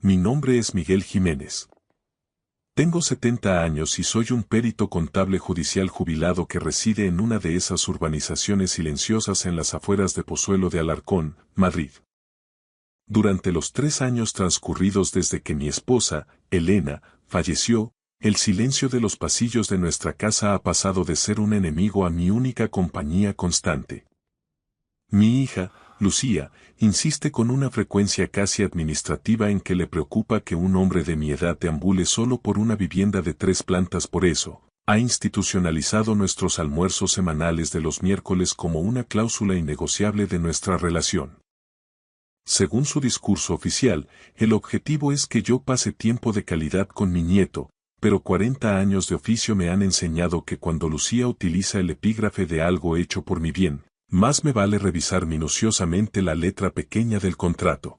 Mi nombre es Miguel Jiménez. Tengo 70 años y soy un perito contable judicial jubilado que reside en una de esas urbanizaciones silenciosas en las afueras de Pozuelo de Alarcón, Madrid. Durante los 3 años transcurridos desde que mi esposa, Elena, falleció, el silencio de los pasillos de nuestra casa ha pasado de ser un enemigo a mi única compañía constante. Mi hija, Lucía, insiste con una frecuencia casi administrativa en que le preocupa que un hombre de mi edad deambule solo por una vivienda de 3 plantas. Por eso, ha institucionalizado nuestros almuerzos semanales de los miércoles como una cláusula innegociable de nuestra relación. Según su discurso oficial, el objetivo es que yo pase tiempo de calidad con mi nieto, pero 40 años de oficio me han enseñado que cuando Lucía utiliza el epígrafe de algo hecho por mi bien, más me vale revisar minuciosamente la letra pequeña del contrato.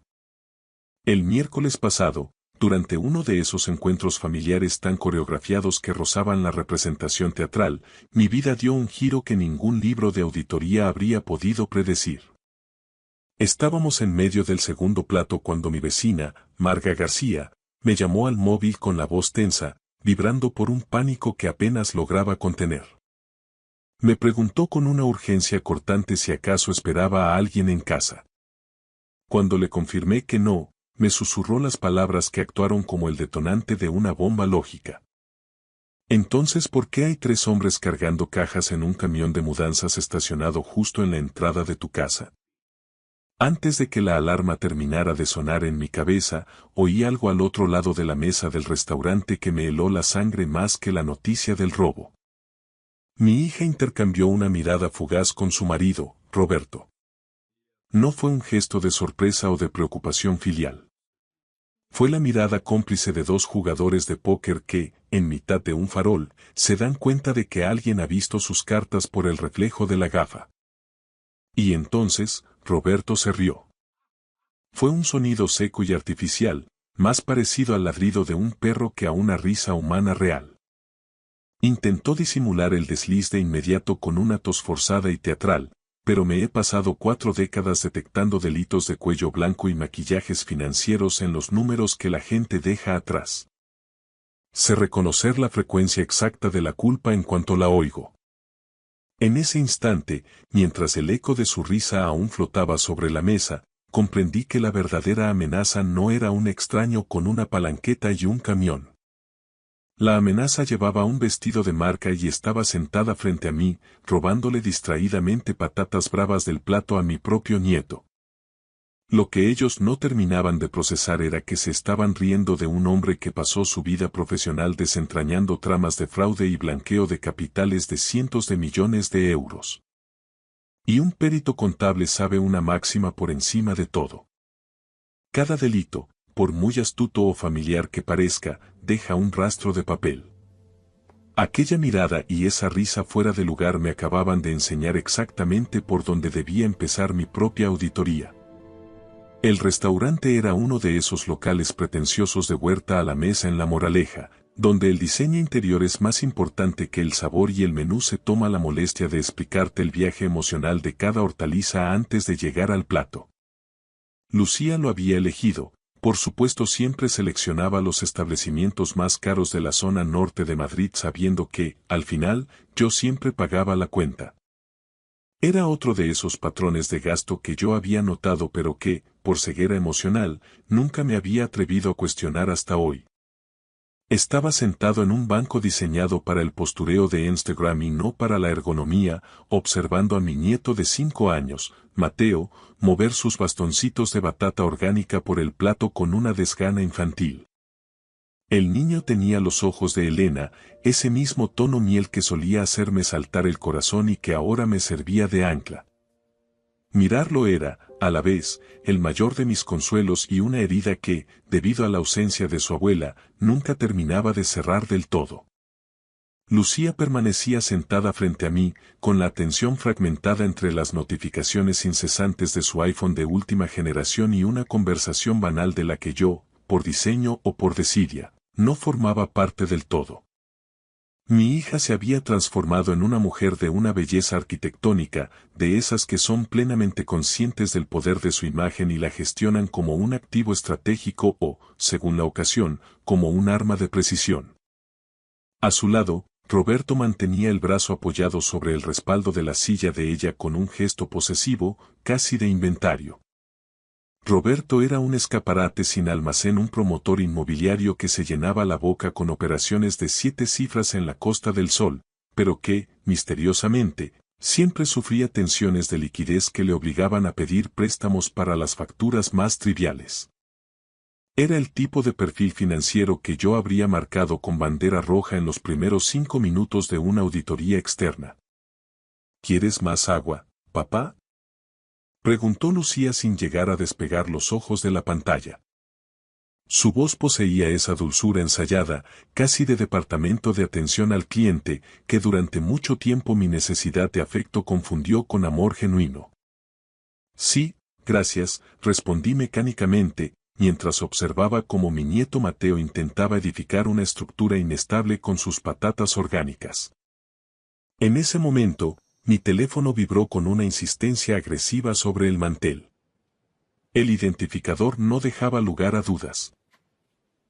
El miércoles pasado, durante uno de esos encuentros familiares tan coreografiados que rozaban la representación teatral, mi vida dio un giro que ningún libro de auditoría habría podido predecir. Estábamos en medio del segundo plato cuando mi vecina, Marga García, me llamó al móvil con la voz tensa, vibrando por un pánico que apenas lograba contener. Me preguntó con una urgencia cortante si acaso esperaba a alguien en casa. Cuando le confirmé que no, me susurró las palabras que actuaron como el detonante de una bomba lógica. Entonces, ¿por qué hay 3 hombres cargando cajas en un camión de mudanzas estacionado justo en la entrada de tu casa? Antes de que la alarma terminara de sonar en mi cabeza, oí algo al otro lado de la mesa del restaurante que me heló la sangre más que la noticia del robo. Mi hija intercambió una mirada fugaz con su marido, Roberto. No fue un gesto de sorpresa o de preocupación filial. Fue la mirada cómplice de 2 jugadores de póker que, en mitad de un farol, se dan cuenta de que alguien ha visto sus cartas por el reflejo de la gafa. Y entonces, Roberto se rió. Fue un sonido seco y artificial, más parecido al ladrido de un perro que a una risa humana real. Intentó disimular el desliz de inmediato con una tos forzada y teatral, pero me he pasado 4 décadas detectando delitos de cuello blanco y maquillajes financieros en los números que la gente deja atrás. Sé reconocer la frecuencia exacta de la culpa en cuanto la oigo. En ese instante, mientras el eco de su risa aún flotaba sobre la mesa, comprendí que la verdadera amenaza no era un extraño con una palanqueta y un camión. La amenaza llevaba un vestido de marca y estaba sentada frente a mí, robándole distraídamente patatas bravas del plato a mi propio nieto. Lo que ellos no terminaban de procesar era que se estaban riendo de un hombre que pasó su vida profesional desentrañando tramas de fraude y blanqueo de capitales de cientos de millones de euros. Y un perito contable sabe una máxima por encima de todo. Cada delito, por muy astuto o familiar que parezca, deja un rastro de papel. Aquella mirada y esa risa fuera de lugar me acababan de enseñar exactamente por dónde debía empezar mi propia auditoría. El restaurante era uno de esos locales pretenciosos de huerta a la mesa en La Moraleja, donde el diseño interior es más importante que el sabor y el menú se toma la molestia de explicarte el viaje emocional de cada hortaliza antes de llegar al plato. Lucía lo había elegido, por supuesto siempre seleccionaba los establecimientos más caros de la zona norte de Madrid sabiendo que, al final, yo siempre pagaba la cuenta. Era otro de esos patrones de gasto que yo había notado pero que, por ceguera emocional, nunca me había atrevido a cuestionar hasta hoy. Estaba sentado en un banco diseñado para el postureo de Instagram y no para la ergonomía, observando a mi nieto de 5 años, Mateo, mover sus bastoncitos de batata orgánica por el plato con una desgana infantil. El niño tenía los ojos de Elena, ese mismo tono miel que solía hacerme saltar el corazón y que ahora me servía de ancla. Mirarlo era, a la vez, el mayor de mis consuelos y una herida que, debido a la ausencia de su abuela, nunca terminaba de cerrar del todo. Lucía permanecía sentada frente a mí, con la atención fragmentada entre las notificaciones incesantes de su iPhone de última generación y una conversación banal de la que yo, por diseño o por desidia, no formaba parte del todo. Mi hija se había transformado en una mujer de una belleza arquitectónica, de esas que son plenamente conscientes del poder de su imagen y la gestionan como un activo estratégico o, según la ocasión, como un arma de precisión. A su lado, Roberto mantenía el brazo apoyado sobre el respaldo de la silla de ella con un gesto posesivo, casi de inventario. Roberto era un escaparate sin almacén, un promotor inmobiliario que se llenaba la boca con operaciones de 7 cifras en la Costa del Sol, pero que, misteriosamente, siempre sufría tensiones de liquidez que le obligaban a pedir préstamos para las facturas más triviales. Era el tipo de perfil financiero que yo habría marcado con bandera roja en los primeros 5 minutos de una auditoría externa. ¿Quieres más agua, papá?, preguntó Lucía sin llegar a despegar los ojos de la pantalla. Su voz poseía esa dulzura ensayada, casi de departamento de atención al cliente, que durante mucho tiempo mi necesidad de afecto confundió con amor genuino. Sí, gracias, respondí mecánicamente, mientras observaba cómo mi nieto Mateo intentaba edificar una estructura inestable con sus patatas orgánicas. En ese momento, mi teléfono vibró con una insistencia agresiva sobre el mantel. El identificador no dejaba lugar a dudas.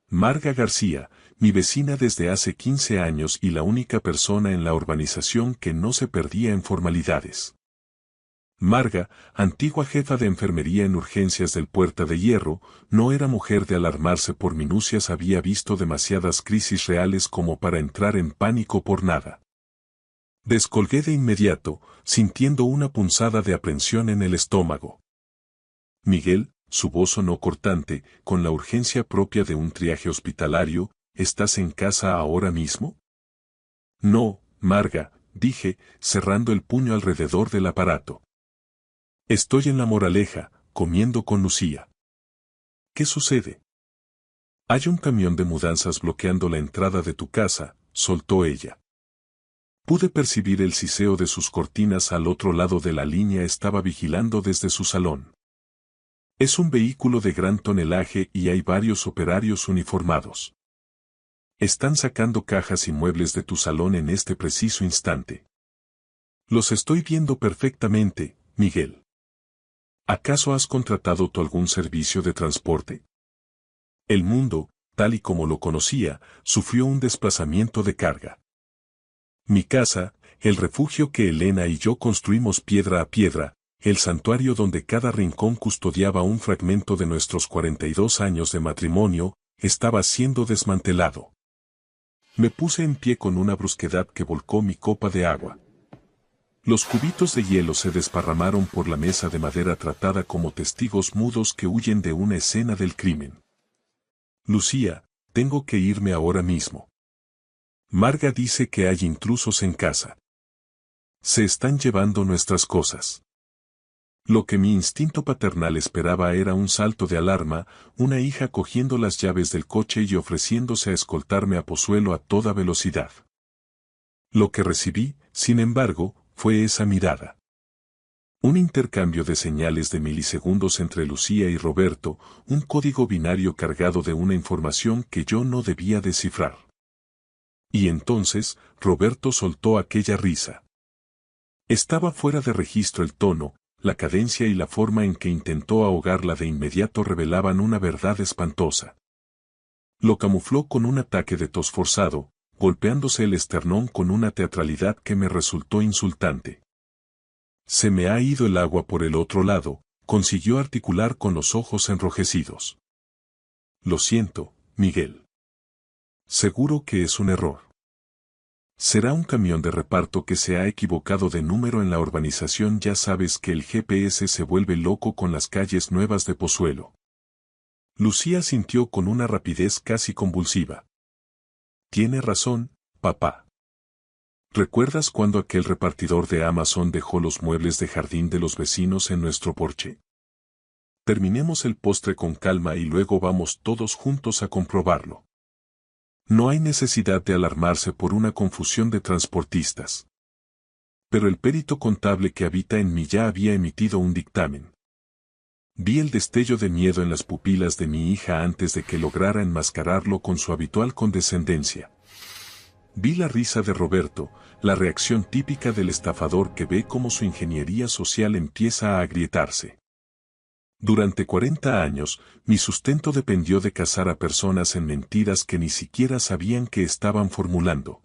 Marga García, mi vecina desde hace 15 años y la única persona en la urbanización que no se perdía en formalidades. Marga, antigua jefa de enfermería en urgencias del Puerta de Hierro, no era mujer de alarmarse por minucias, había visto demasiadas crisis reales como para entrar en pánico por nada. Descolgué de inmediato, sintiendo una punzada de aprensión en el estómago. Miguel, su voz sonó cortante, con la urgencia propia de un triaje hospitalario, ¿estás en casa ahora mismo? No, Marga, dije, cerrando el puño alrededor del aparato. Estoy en La Moraleja, comiendo con Lucía. ¿Qué sucede? Hay un camión de mudanzas bloqueando la entrada de tu casa, soltó ella. Pude percibir el siseo de sus cortinas al otro lado de la línea, estaba vigilando desde su salón. Es un vehículo de gran tonelaje y hay varios operarios uniformados. Están sacando cajas y muebles de tu salón en este preciso instante. Los estoy viendo perfectamente, Miguel. ¿Acaso has contratado tú algún servicio de transporte? El mundo, tal y como lo conocía, sufrió un desplazamiento de carga. Mi casa, el refugio que Elena y yo construimos piedra a piedra, el santuario donde cada rincón custodiaba un fragmento de nuestros 42 años de matrimonio, estaba siendo desmantelado. Me puse en pie con una brusquedad que volcó mi copa de agua. Los cubitos de hielo se desparramaron por la mesa de madera tratada como testigos mudos que huyen de una escena del crimen. Lucía, tengo que irme ahora mismo. Marga dice que hay intrusos en casa. Se están llevando nuestras cosas. Lo que mi instinto paternal esperaba era un salto de alarma, una hija cogiendo las llaves del coche y ofreciéndose a escoltarme a Pozuelo a toda velocidad. Lo que recibí, sin embargo, fue esa mirada. Un intercambio de señales de milisegundos entre Lucía y Roberto, un código binario cargado de una información que yo no debía descifrar. Y entonces, Roberto soltó aquella risa. Estaba fuera de registro el tono, la cadencia y la forma en que intentó ahogarla de inmediato revelaban una verdad espantosa. Lo camufló con un ataque de tos forzado, golpeándose el esternón con una teatralidad que me resultó insultante. Se me ha ido el agua por el otro lado, consiguió articular con los ojos enrojecidos. Lo siento, Miguel. Seguro que es un error. Será un camión de reparto que se ha equivocado de número en la urbanización. Ya sabes que el GPS se vuelve loco con las calles nuevas de Pozuelo. Lucía sintió con una rapidez casi convulsiva. Tiene razón, papá. ¿Recuerdas cuando aquel repartidor de Amazon dejó los muebles de jardín de los vecinos en nuestro porche? Terminemos el postre con calma y luego vamos todos juntos a comprobarlo. No hay necesidad de alarmarse por una confusión de transportistas. Pero el perito contable que habita en mí ya había emitido un dictamen. Vi el destello de miedo en las pupilas de mi hija antes de que lograra enmascararlo con su habitual condescendencia. Vi la risa de Roberto, la reacción típica del estafador que ve cómo su ingeniería social empieza a agrietarse. Durante 40 años, mi sustento dependió de cazar a personas en mentiras que ni siquiera sabían que estaban formulando.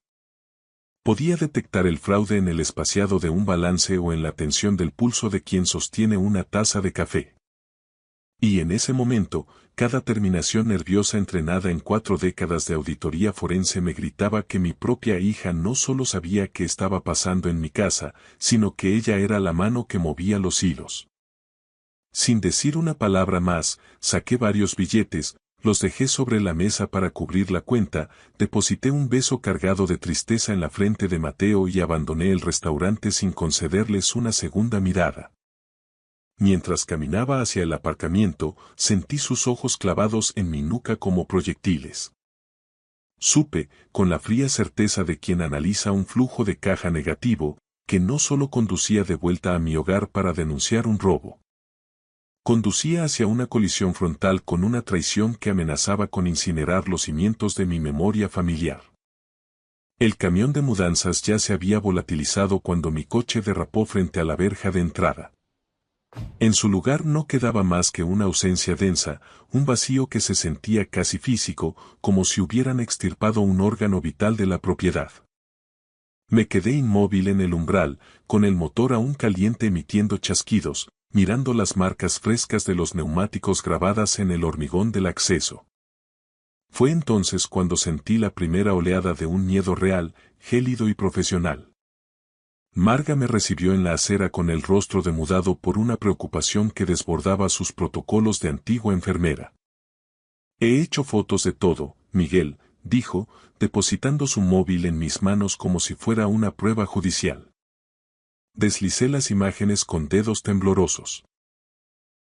Podía detectar el fraude en el espaciado de un balance o en la tensión del pulso de quien sostiene una taza de café. Y en ese momento, cada terminación nerviosa entrenada en 4 décadas de auditoría forense me gritaba que mi propia hija no solo sabía qué estaba pasando en mi casa, sino que ella era la mano que movía los hilos. Sin decir una palabra más, saqué varios billetes, los dejé sobre la mesa para cubrir la cuenta, deposité un beso cargado de tristeza en la frente de Mateo y abandoné el restaurante sin concederles una segunda mirada. Mientras caminaba hacia el aparcamiento, sentí sus ojos clavados en mi nuca como proyectiles. Supe, con la fría certeza de quien analiza un flujo de caja negativo, que no solo conducía de vuelta a mi hogar para denunciar un robo. Conducía hacia una colisión frontal con una traición que amenazaba con incinerar los cimientos de mi memoria familiar. El camión de mudanzas ya se había volatilizado cuando mi coche derrapó frente a la verja de entrada. En su lugar no quedaba más que una ausencia densa, un vacío que se sentía casi físico, como si hubieran extirpado un órgano vital de la propiedad. Me quedé inmóvil en el umbral, con el motor aún caliente emitiendo chasquidos, mirando las marcas frescas de los neumáticos grabadas en el hormigón del acceso. Fue entonces cuando sentí la primera oleada de un miedo real, gélido y profesional. Marga me recibió en la acera con el rostro demudado por una preocupación que desbordaba sus protocolos de antigua enfermera. He hecho fotos de todo, Miguel, dijo, depositando su móvil en mis manos como si fuera una prueba judicial. Deslicé las imágenes con dedos temblorosos.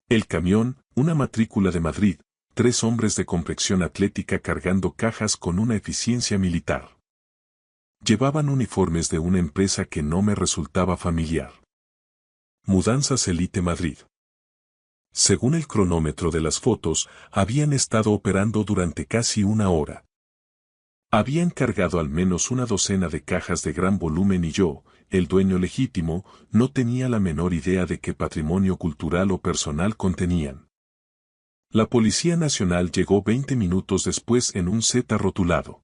El camión, una matrícula de Madrid, 3 hombres de complexión atlética cargando cajas con una eficiencia militar. Llevaban uniformes de una empresa que no me resultaba familiar. Mudanzas Elite Madrid. Según el cronómetro de las fotos, habían estado operando durante casi 1 hora. Habían cargado al menos una docena de cajas de gran volumen y yo, el dueño legítimo, no tenía la menor idea de qué patrimonio cultural o personal contenían. La Policía Nacional llegó 20 minutos después en un Z rotulado.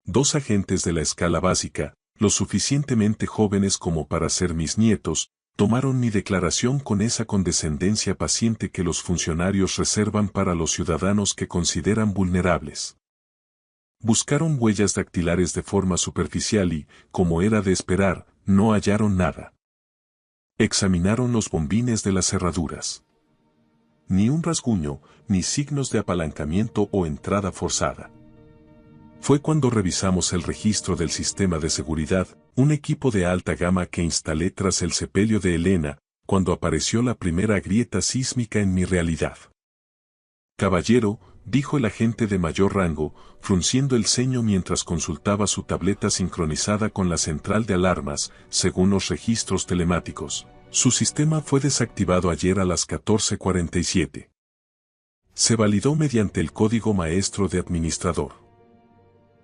2 agentes de la escala básica, lo suficientemente jóvenes como para ser mis nietos, tomaron mi declaración con esa condescendencia paciente que los funcionarios reservan para los ciudadanos que consideran vulnerables. Buscaron huellas dactilares de forma superficial y, como era de esperar, no hallaron nada. Examinaron los bombines de las cerraduras. Ni un rasguño, ni signos de apalancamiento o entrada forzada. Fue cuando revisamos el registro del sistema de seguridad, un equipo de alta gama que instalé tras el sepelio de Elena, cuando apareció la primera grieta sísmica en mi realidad. Caballero, dijo el agente de mayor rango, frunciendo el ceño mientras consultaba su tableta sincronizada con la central de alarmas, según los registros telemáticos. Su sistema fue desactivado ayer a las 14:47. Se validó mediante el código maestro de administrador.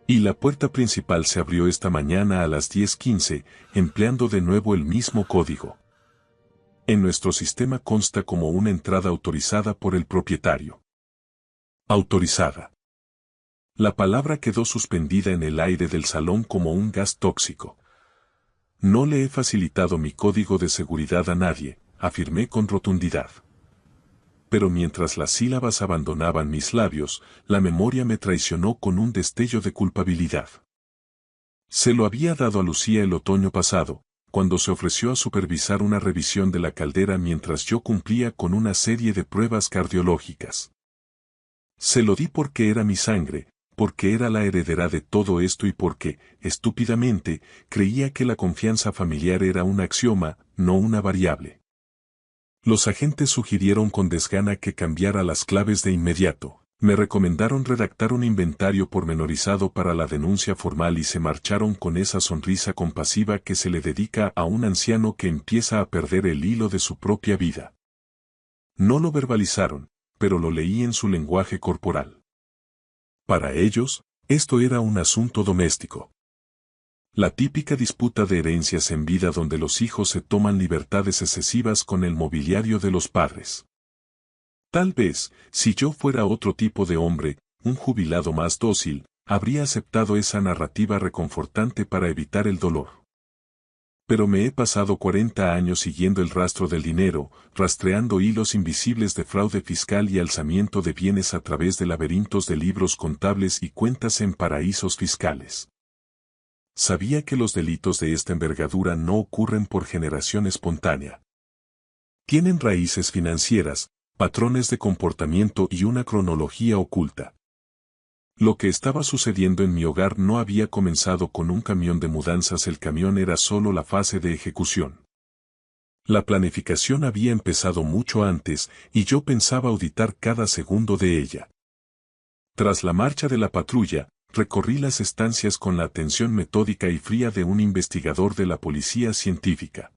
Y la puerta principal se abrió esta mañana a las 10:15, empleando de nuevo el mismo código. En nuestro sistema consta como una entrada autorizada por el propietario. Autorizada. La palabra quedó suspendida en el aire del salón como un gas tóxico. No le he facilitado mi código de seguridad a nadie, afirmé con rotundidad. Pero mientras las sílabas abandonaban mis labios, la memoria me traicionó con un destello de culpabilidad. Se lo había dado a Lucía el otoño pasado, cuando se ofreció a supervisar una revisión de la caldera mientras yo cumplía con una serie de pruebas cardiológicas. Se lo di porque era mi sangre, porque era la heredera de todo esto y porque, estúpidamente, creía que la confianza familiar era un axioma, no una variable. Los agentes sugirieron con desgana que cambiara las claves de inmediato. Me recomendaron redactar un inventario pormenorizado para la denuncia formal y se marcharon con esa sonrisa compasiva que se le dedica a un anciano que empieza a perder el hilo de su propia vida. No lo verbalizaron, pero lo leí en su lenguaje corporal. Para ellos, esto era un asunto doméstico. La típica disputa de herencias en vida donde los hijos se toman libertades excesivas con el mobiliario de los padres. Tal vez, si yo fuera otro tipo de hombre, un jubilado más dócil, habría aceptado esa narrativa reconfortante para evitar el dolor. Pero me he pasado 40 años siguiendo el rastro del dinero, rastreando hilos invisibles de fraude fiscal y alzamiento de bienes a través de laberintos de libros contables y cuentas en paraísos fiscales. Sabía que los delitos de esta envergadura no ocurren por generación espontánea. Tienen raíces financieras, patrones de comportamiento y una cronología oculta. Lo que estaba sucediendo en mi hogar no había comenzado con un camión de mudanzas, el camión era solo la fase de ejecución. La planificación había empezado mucho antes y yo pensaba auditar cada segundo de ella. Tras la marcha de la patrulla, recorrí las estancias con la atención metódica y fría de un investigador de la policía científica.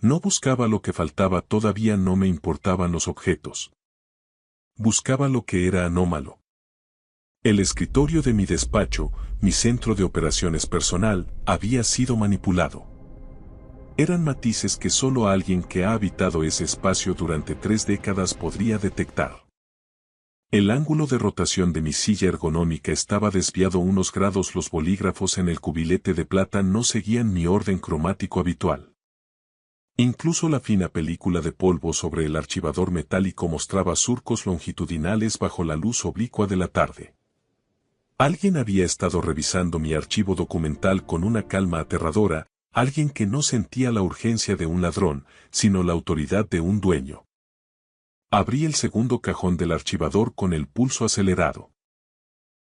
No buscaba lo que faltaba, todavía no me importaban los objetos. Buscaba lo que era anómalo. El escritorio de mi despacho, mi centro de operaciones personal, había sido manipulado. Eran matices que solo alguien que ha habitado ese espacio durante 3 décadas podría detectar. El ángulo de rotación de mi silla ergonómica estaba desviado unos grados, los bolígrafos en el cubilete de plata no seguían mi orden cromático habitual. Incluso la fina película de polvo sobre el archivador metálico mostraba surcos longitudinales bajo la luz oblicua de la tarde. Alguien había estado revisando mi archivo documental con una calma aterradora, alguien que no sentía la urgencia de un ladrón, sino la autoridad de un dueño. Abrí el segundo cajón del archivador con el pulso acelerado.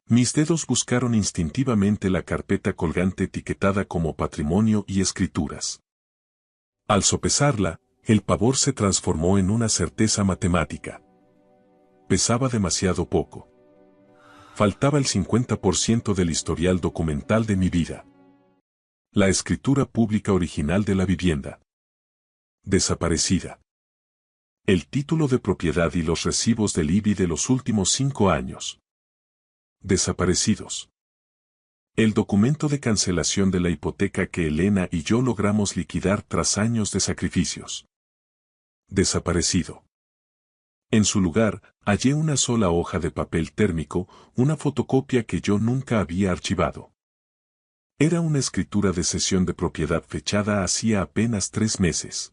Mis dedos buscaron instintivamente la carpeta colgante etiquetada como patrimonio y escrituras. Al sopesarla, el pavor se transformó en una certeza matemática. Pesaba demasiado poco. Faltaba el 50% del historial documental de mi vida. La escritura pública original de la vivienda. Desaparecida. El título de propiedad y los recibos del IBI de los últimos 5 años. Desaparecidos. El documento de cancelación de la hipoteca que Elena y yo logramos liquidar tras años de sacrificios. Desaparecido. En su lugar, hallé una sola hoja de papel térmico, una fotocopia que yo nunca había archivado. Era una escritura de cesión de propiedad fechada hacía apenas 3 meses.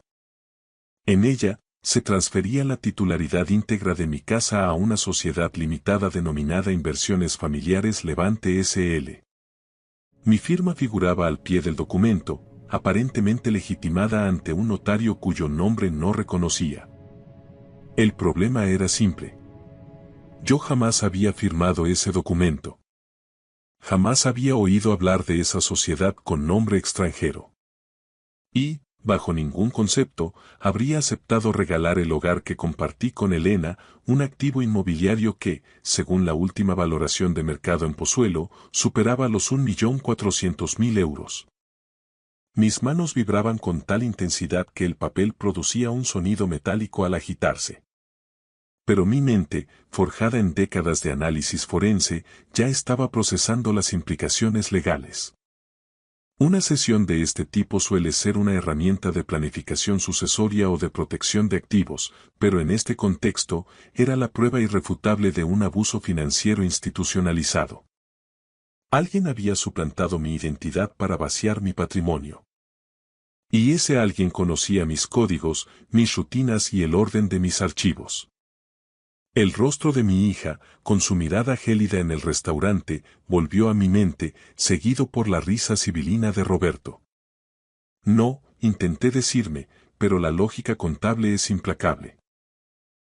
En ella, se transfería la titularidad íntegra de mi casa a una sociedad limitada denominada Inversiones Familiares Levante S.L. Mi firma figuraba al pie del documento, aparentemente legitimada ante un notario cuyo nombre no reconocía. El problema era simple. Yo jamás había firmado ese documento. Jamás había oído hablar de esa sociedad con nombre extranjero. Y, bajo ningún concepto, habría aceptado regalar el hogar que compartí con Elena, un activo inmobiliario que, según la última valoración de mercado en Pozuelo, superaba los 1.400.000 euros. Mis manos vibraban con tal intensidad que el papel producía un sonido metálico al agitarse. Pero mi mente, forjada en décadas de análisis forense, ya estaba procesando las implicaciones legales. Una cesión de este tipo suele ser una herramienta de planificación sucesoria o de protección de activos, pero en este contexto, era la prueba irrefutable de un abuso financiero institucionalizado. Alguien había suplantado mi identidad para vaciar mi patrimonio. Y ese alguien conocía mis códigos, mis rutinas y el orden de mis archivos. El rostro de mi hija, con su mirada gélida en el restaurante, volvió a mi mente, seguido por la risa sibilina de Roberto. No, intenté decirme, pero la lógica contable es implacable.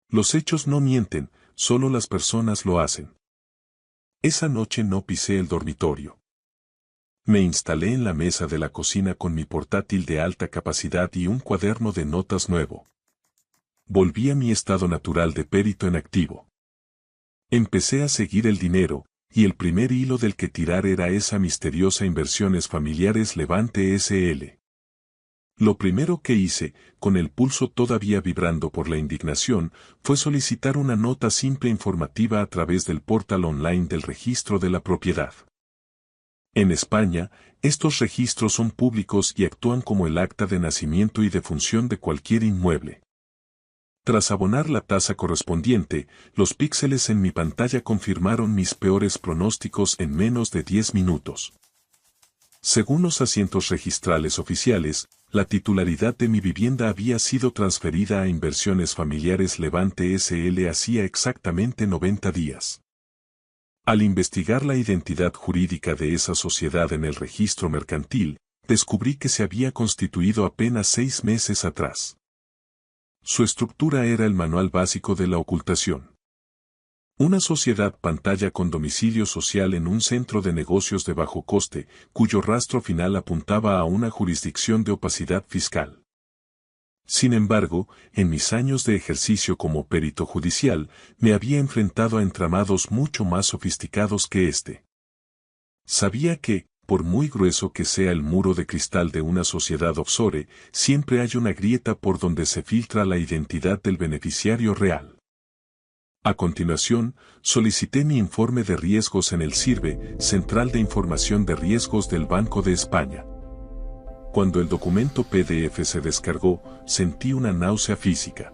Los hechos no mienten, solo las personas lo hacen. Esa noche no pisé el dormitorio. Me instalé en la mesa de la cocina con mi portátil de alta capacidad y un cuaderno de notas nuevo. Volví a mi estado natural de perito en activo. Empecé a seguir el dinero, y el primer hilo del que tirar era esa misteriosa Inversiones Familiares Levante S.L. Lo primero que hice, con el pulso todavía vibrando por la indignación, fue solicitar una nota simple informativa a través del portal online del registro de la propiedad. En España, estos registros son públicos y actúan como el acta de nacimiento y defunción de cualquier inmueble. Tras abonar la tasa correspondiente, los píxeles en mi pantalla confirmaron mis peores pronósticos en menos de 10 minutos. Según los asientos registrales oficiales, la titularidad de mi vivienda había sido transferida a Inversiones Familiares Levante S.L. hacía exactamente 90 días. Al investigar la identidad jurídica de esa sociedad en el registro mercantil, descubrí que se había constituido apenas 6 meses atrás. Su estructura era el manual básico de la ocultación. Una sociedad pantalla con domicilio social en un centro de negocios de bajo coste, cuyo rastro final apuntaba a una jurisdicción de opacidad fiscal. Sin embargo, en mis años de ejercicio como perito judicial, me había enfrentado a entramados mucho más sofisticados que este. Sabía que, por muy grueso que sea el muro de cristal de una sociedad offshore, siempre hay una grieta por donde se filtra la identidad del beneficiario real. A continuación, solicité mi informe de riesgos en el CIRBE, Central de Información de Riesgos del Banco de España. Cuando el documento PDF se descargó, sentí una náusea física.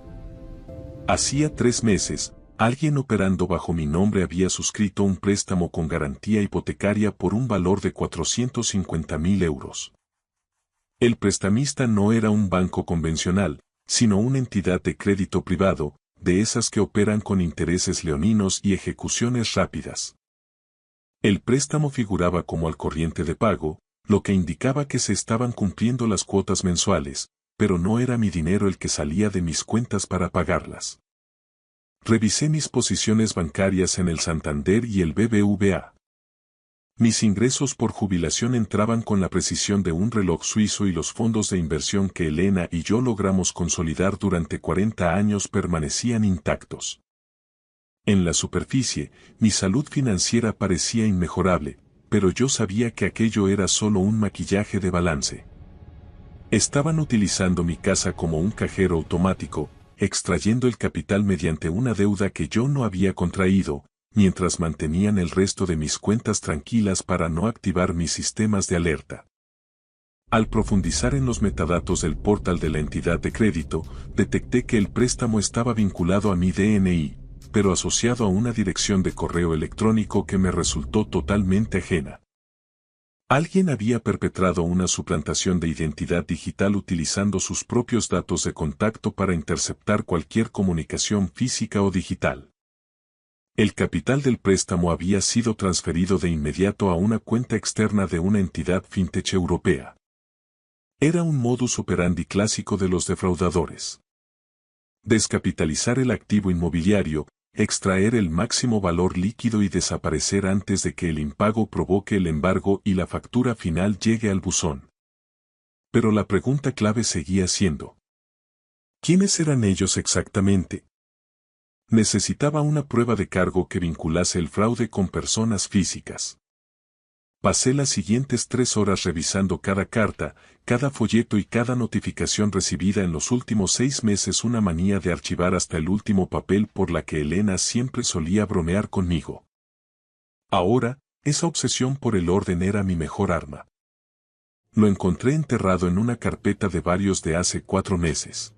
Hacía 3 meses, alguien operando bajo mi nombre había suscrito un préstamo con garantía hipotecaria por un valor de 450.000 euros. El prestamista no era un banco convencional, sino una entidad de crédito privado, de esas que operan con intereses leoninos y ejecuciones rápidas. El préstamo figuraba como al corriente de pago, lo que indicaba que se estaban cumpliendo las cuotas mensuales, pero no era mi dinero el que salía de mis cuentas para pagarlas. Revisé mis posiciones bancarias en el Santander y el BBVA. Mis ingresos por jubilación entraban con la precisión de un reloj suizo y los fondos de inversión que Elena y yo logramos consolidar durante 40 años permanecían intactos. En la superficie, mi salud financiera parecía inmejorable, pero yo sabía que aquello era solo un maquillaje de balance. Estaban utilizando mi casa como un cajero automático, extrayendo el capital mediante una deuda que yo no había contraído, mientras mantenían el resto de mis cuentas tranquilas para no activar mis sistemas de alerta. Al profundizar en los metadatos del portal de la entidad de crédito, detecté que el préstamo estaba vinculado a mi DNI, pero asociado a una dirección de correo electrónico que me resultó totalmente ajena. Alguien había perpetrado una suplantación de identidad digital utilizando sus propios datos de contacto para interceptar cualquier comunicación física o digital. El capital del préstamo había sido transferido de inmediato a una cuenta externa de una entidad fintech europea. Era un modus operandi clásico de los defraudadores. Descapitalizar el activo inmobiliario, extraer el máximo valor líquido y desaparecer antes de que el impago provoque el embargo y la factura final llegue al buzón. Pero la pregunta clave seguía siendo: ¿quiénes eran ellos exactamente? Necesitaba una prueba de cargo que vinculase el fraude con personas físicas. Pasé las siguientes 3 horas revisando cada carta, cada folleto y cada notificación recibida en los últimos 6 meses, una manía de archivar hasta el último papel por la que Elena siempre solía bromear conmigo. Ahora, esa obsesión por el orden era mi mejor arma. Lo encontré enterrado en una carpeta de varios de hace 4 meses.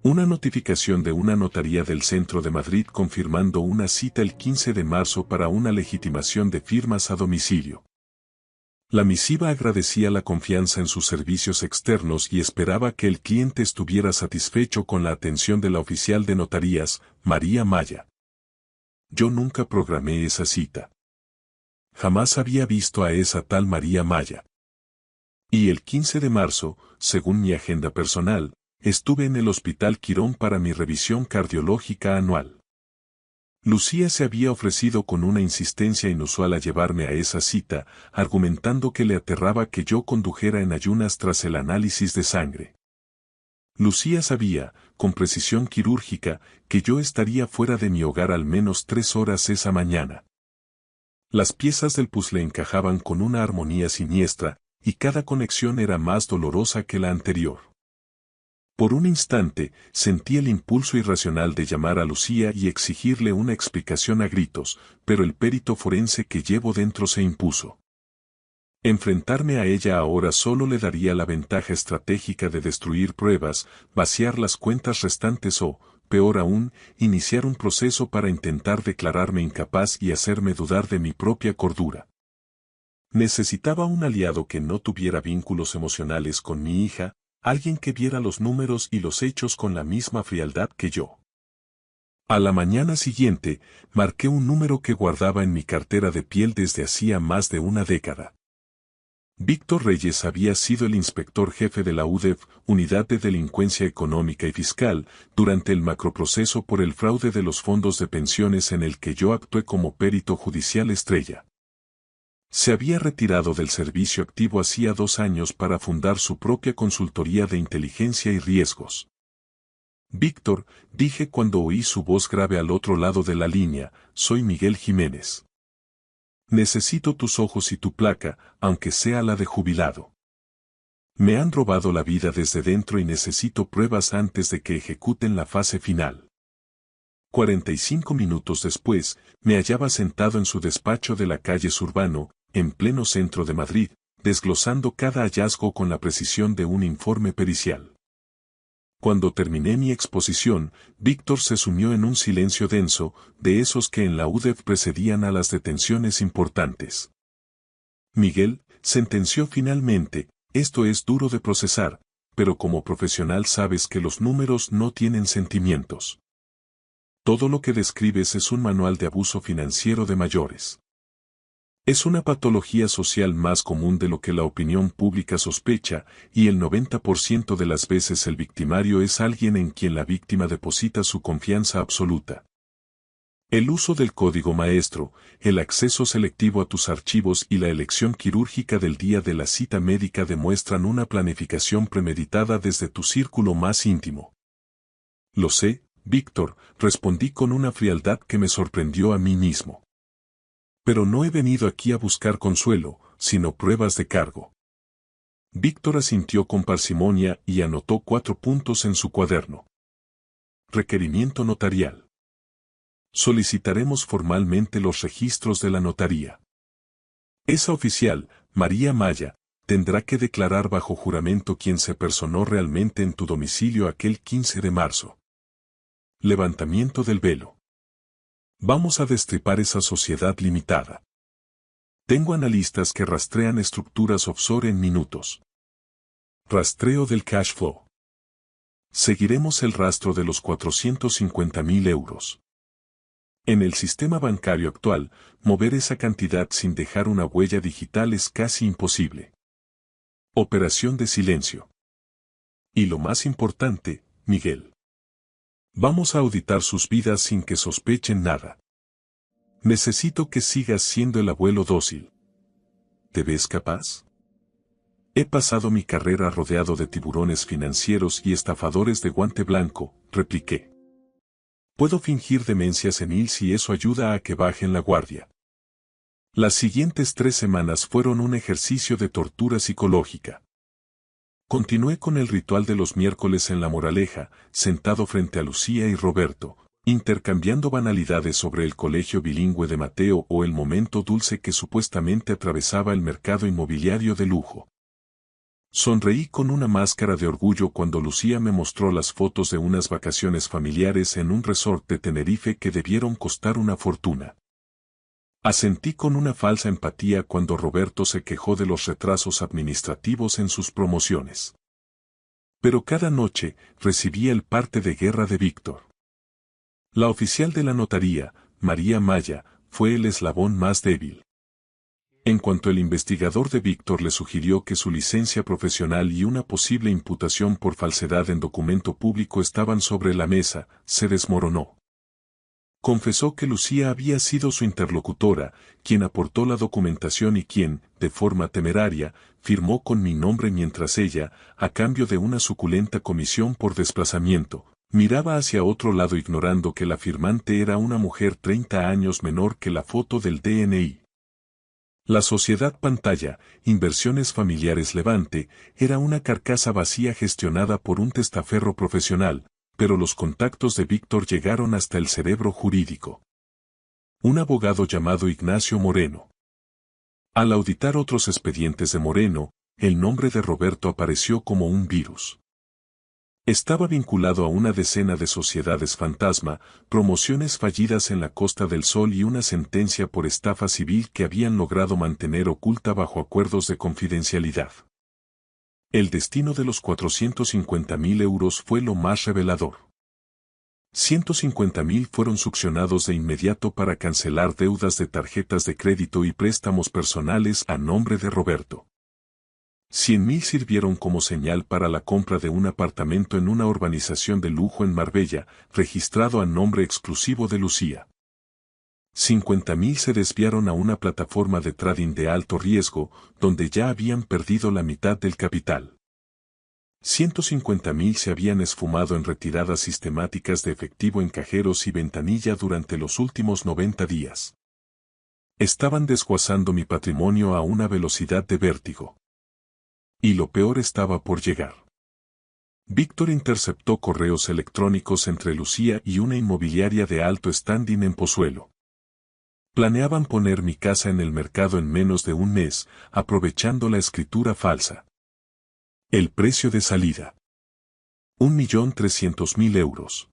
Una notificación de una notaría del centro de Madrid confirmando una cita el 15 de marzo para una legitimación de firmas a domicilio. La misiva agradecía la confianza en sus servicios externos y esperaba que el cliente estuviera satisfecho con la atención de la oficial de notarías, María Maya. Yo nunca programé esa cita. Jamás había visto a esa tal María Maya. Y el 15 de marzo, según mi agenda personal, estuve en el Hospital Quirón para mi revisión cardiológica anual. Lucía se había ofrecido con una insistencia inusual a llevarme a esa cita, argumentando que le aterraba que yo condujera en ayunas tras el análisis de sangre. Lucía sabía, con precisión quirúrgica, que yo estaría fuera de mi hogar al menos 3 horas esa mañana. Las piezas del puzzle encajaban con una armonía siniestra, y cada conexión era más dolorosa que la anterior. Por un instante, sentí el impulso irracional de llamar a Lucía y exigirle una explicación a gritos, pero el perito forense que llevo dentro se impuso. Enfrentarme a ella ahora solo le daría la ventaja estratégica de destruir pruebas, vaciar las cuentas restantes o, peor aún, iniciar un proceso para intentar declararme incapaz y hacerme dudar de mi propia cordura. Necesitaba un aliado que no tuviera vínculos emocionales con mi hija, alguien que viera los números y los hechos con la misma frialdad que yo. A la mañana siguiente, marqué un número que guardaba en mi cartera de piel desde hacía más de una década. Víctor Reyes había sido el inspector jefe de la UDEF, Unidad de Delincuencia Económica y Fiscal, durante el macroproceso por el fraude de los fondos de pensiones en el que yo actué como perito judicial estrella. Se había retirado del servicio activo hacía 2 años para fundar su propia consultoría de inteligencia y riesgos. Víctor, dije cuando oí su voz grave al otro lado de la línea, soy Miguel Jiménez. Necesito tus ojos y tu placa, aunque sea la de jubilado. Me han robado la vida desde dentro y necesito pruebas antes de que ejecuten la fase final. 45 minutos después, me hallaba sentado en su despacho de la calle Zurbano, en pleno centro de Madrid, desglosando cada hallazgo con la precisión de un informe pericial. Cuando terminé mi exposición, Víctor se sumió en un silencio denso, de esos que en la UDEF precedían a las detenciones importantes. Miguel, sentenció finalmente, esto es duro de procesar, pero como profesional sabes que los números no tienen sentimientos. Todo lo que describes es un manual de abuso financiero de mayores. Es una patología social más común de lo que la opinión pública sospecha, y el 90% de las veces el victimario es alguien en quien la víctima deposita su confianza absoluta. El uso del código maestro, el acceso selectivo a tus archivos y la elección quirúrgica del día de la cita médica demuestran una planificación premeditada desde tu círculo más íntimo. Lo sé, Víctor, respondí con una frialdad que me sorprendió a mí mismo. Pero no he venido aquí a buscar consuelo, sino pruebas de cargo. Víctor asintió con parsimonia y anotó 4 puntos en su cuaderno. Requerimiento notarial. Solicitaremos formalmente los registros de la notaría. Esa oficial, María Maya, tendrá que declarar bajo juramento quién se personó realmente en tu domicilio aquel 15 de marzo. Levantamiento del velo. Vamos a destripar esa sociedad limitada. Tengo analistas que rastrean estructuras offshore en minutos. Rastreo del cash flow. Seguiremos el rastro de los 450.000 euros. En el sistema bancario actual, mover esa cantidad sin dejar una huella digital es casi imposible. Operación de silencio. Y lo más importante, Miguel. Vamos a auditar sus vidas sin que sospechen nada. Necesito que sigas siendo el abuelo dócil. ¿Te ves capaz? He pasado mi carrera rodeado de tiburones financieros y estafadores de guante blanco, repliqué. Puedo fingir demencia senil si eso ayuda a que bajen la guardia. Las siguientes 3 semanas fueron un ejercicio de tortura psicológica. Continué con el ritual de los miércoles en La Moraleja, sentado frente a Lucía y Roberto, intercambiando banalidades sobre el colegio bilingüe de Mateo o el momento dulce que supuestamente atravesaba el mercado inmobiliario de lujo. Sonreí con una máscara de orgullo cuando Lucía me mostró las fotos de unas vacaciones familiares en un resort de Tenerife que debieron costar una fortuna. Asentí con una falsa empatía cuando Roberto se quejó de los retrasos administrativos en sus promociones. Pero cada noche recibía el parte de guerra de Víctor. La oficial de la notaría, María Maya, fue el eslabón más débil. En cuanto el investigador de Víctor le sugirió que su licencia profesional y una posible imputación por falsedad en documento público estaban sobre la mesa, se desmoronó. Confesó que Lucía había sido su interlocutora, quien aportó la documentación y quien, de forma temeraria, firmó con mi nombre mientras ella, a cambio de una suculenta comisión por desplazamiento, miraba hacia otro lado ignorando que la firmante era una mujer 30 años menor que la foto del DNI. La sociedad pantalla, Inversiones Familiares Levante, era una carcasa vacía gestionada por un testaferro profesional, pero los contactos de Víctor llegaron hasta el cerebro jurídico. Un abogado llamado Ignacio Moreno. Al auditar otros expedientes de Moreno, el nombre de Roberto apareció como un virus. Estaba vinculado a una decena de sociedades fantasma, promociones fallidas en la Costa del Sol y una sentencia por estafa civil que habían logrado mantener oculta bajo acuerdos de confidencialidad. El destino de los 450.000 euros fue lo más revelador. 150.000 fueron succionados de inmediato para cancelar deudas de tarjetas de crédito y préstamos personales a nombre de Roberto. 100.000 sirvieron como señal para la compra de un apartamento en una urbanización de lujo en Marbella, registrado a nombre exclusivo de Lucía. 50.000 se desviaron a una plataforma de trading de alto riesgo, donde ya habían perdido la mitad del capital. 150.000 se habían esfumado en retiradas sistemáticas de efectivo en cajeros y ventanilla durante los últimos 90 días. Estaban desguazando mi patrimonio a una velocidad de vértigo. Y lo peor estaba por llegar. Víctor interceptó correos electrónicos entre Lucía y una inmobiliaria de alto standing en Pozuelo. Planeaban poner mi casa en el mercado en menos de un mes, aprovechando la escritura falsa. El precio de salida: 1.300.000 euros.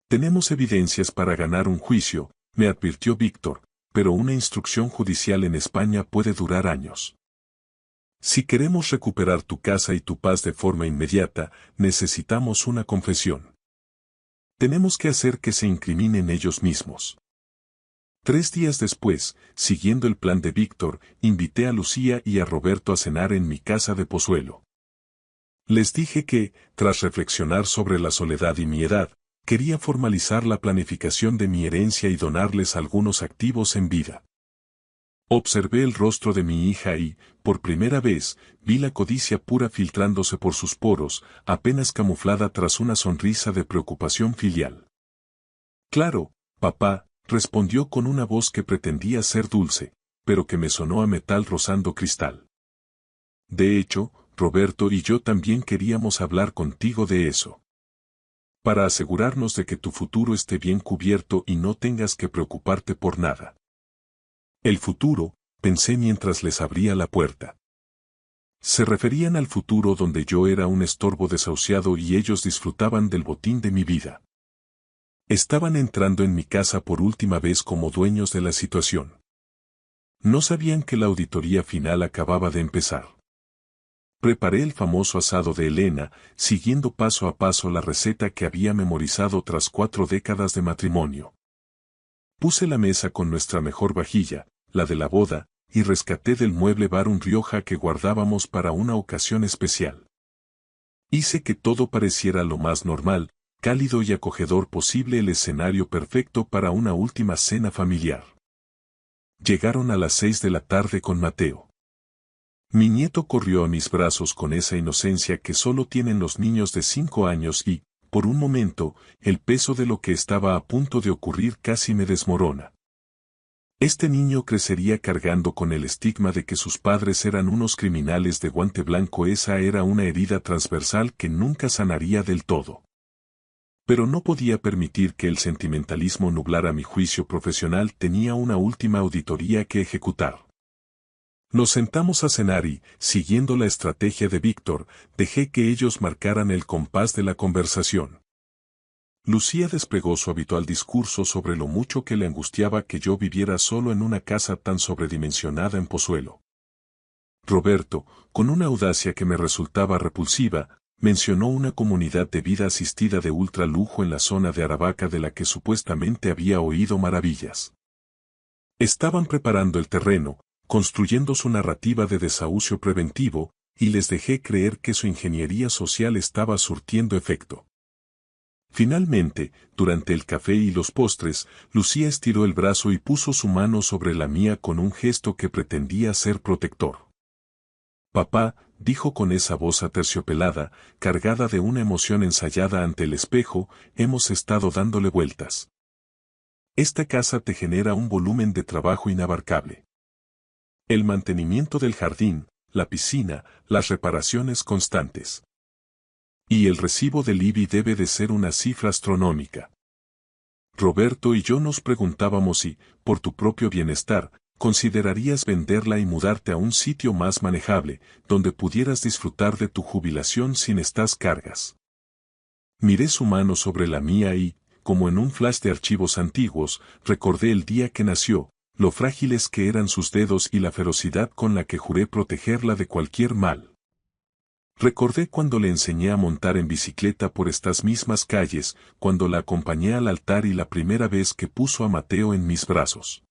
Tenemos evidencias para ganar un juicio, me advirtió Víctor, pero una instrucción judicial en España puede durar años. Si queremos recuperar tu casa y tu paz de forma inmediata, necesitamos una confesión. Tenemos que hacer que se incriminen ellos mismos. 3 días después, siguiendo el plan de Víctor, invité a Lucía y a Roberto a cenar en mi casa de Pozuelo. Les dije que, tras reflexionar sobre la soledad y mi edad, quería formalizar la planificación de mi herencia y donarles algunos activos en vida. Observé el rostro de mi hija y, por primera vez, vi la codicia pura filtrándose por sus poros, apenas camuflada tras una sonrisa de preocupación filial. Claro, papá, respondió con una voz que pretendía ser dulce, pero que me sonó a metal rozando cristal. De hecho, Roberto y yo también queríamos hablar contigo de eso. Para asegurarnos de que tu futuro esté bien cubierto y no tengas que preocuparte por nada. El futuro, pensé mientras les abría la puerta. Se referían al futuro donde yo era un estorbo desahuciado y ellos disfrutaban del botín de mi vida. Estaban entrando en mi casa por última vez como dueños de la situación. No sabían que la auditoría final acababa de empezar. Preparé el famoso asado de Elena, siguiendo paso a paso la receta que había memorizado tras 4 décadas de matrimonio. Puse la mesa con nuestra mejor vajilla, la de la boda, y rescaté del mueble bar un Rioja que guardábamos para una ocasión especial. Hice que todo pareciera lo más normal, cálido y acogedor posible, el escenario perfecto para una última cena familiar. Llegaron a las 6 de la tarde con Mateo. Mi nieto corrió a mis brazos con esa inocencia que solo tienen los niños de 5 años y, por un momento, el peso de lo que estaba a punto de ocurrir casi me desmorona. Este niño crecería cargando con el estigma de que sus padres eran unos criminales de guante blanco. Esa era una herida transversal que nunca sanaría del todo. Pero no podía permitir que el sentimentalismo nublara mi juicio profesional. Tenía una última auditoría que ejecutar. Nos sentamos a cenar y, siguiendo la estrategia de Víctor, dejé que ellos marcaran el compás de la conversación. Lucía desplegó su habitual discurso sobre lo mucho que le angustiaba que yo viviera solo en una casa tan sobredimensionada en Pozuelo. Roberto, con una audacia que me resultaba repulsiva, mencionó una comunidad de vida asistida de ultra lujo en la zona de Aravaca de la que supuestamente había oído maravillas. Estaban preparando el terreno, construyendo su narrativa de desahucio preventivo, y les dejé creer que su ingeniería social estaba surtiendo efecto. Finalmente, durante el café y los postres, Lucía estiró el brazo y puso su mano sobre la mía con un gesto que pretendía ser protector. Papá, dijo con esa voz aterciopelada, cargada de una emoción ensayada ante el espejo, hemos estado dándole vueltas. Esta casa te genera un volumen de trabajo inabarcable. El mantenimiento del jardín, la piscina, las reparaciones constantes. Y el recibo del IBI debe de ser una cifra astronómica. Roberto y yo nos preguntábamos si, por tu propio bienestar, ¿considerarías venderla y mudarte a un sitio más manejable, donde pudieras disfrutar de tu jubilación sin estas cargas? Miré su mano sobre la mía y, como en un flash de archivos antiguos, recordé el día que nació, lo frágiles que eran sus dedos y la ferocidad con la que juré protegerla de cualquier mal. Recordé cuando le enseñé a montar en bicicleta por estas mismas calles, cuando la acompañé al altar y la primera vez que puso a Mateo en mis brazos.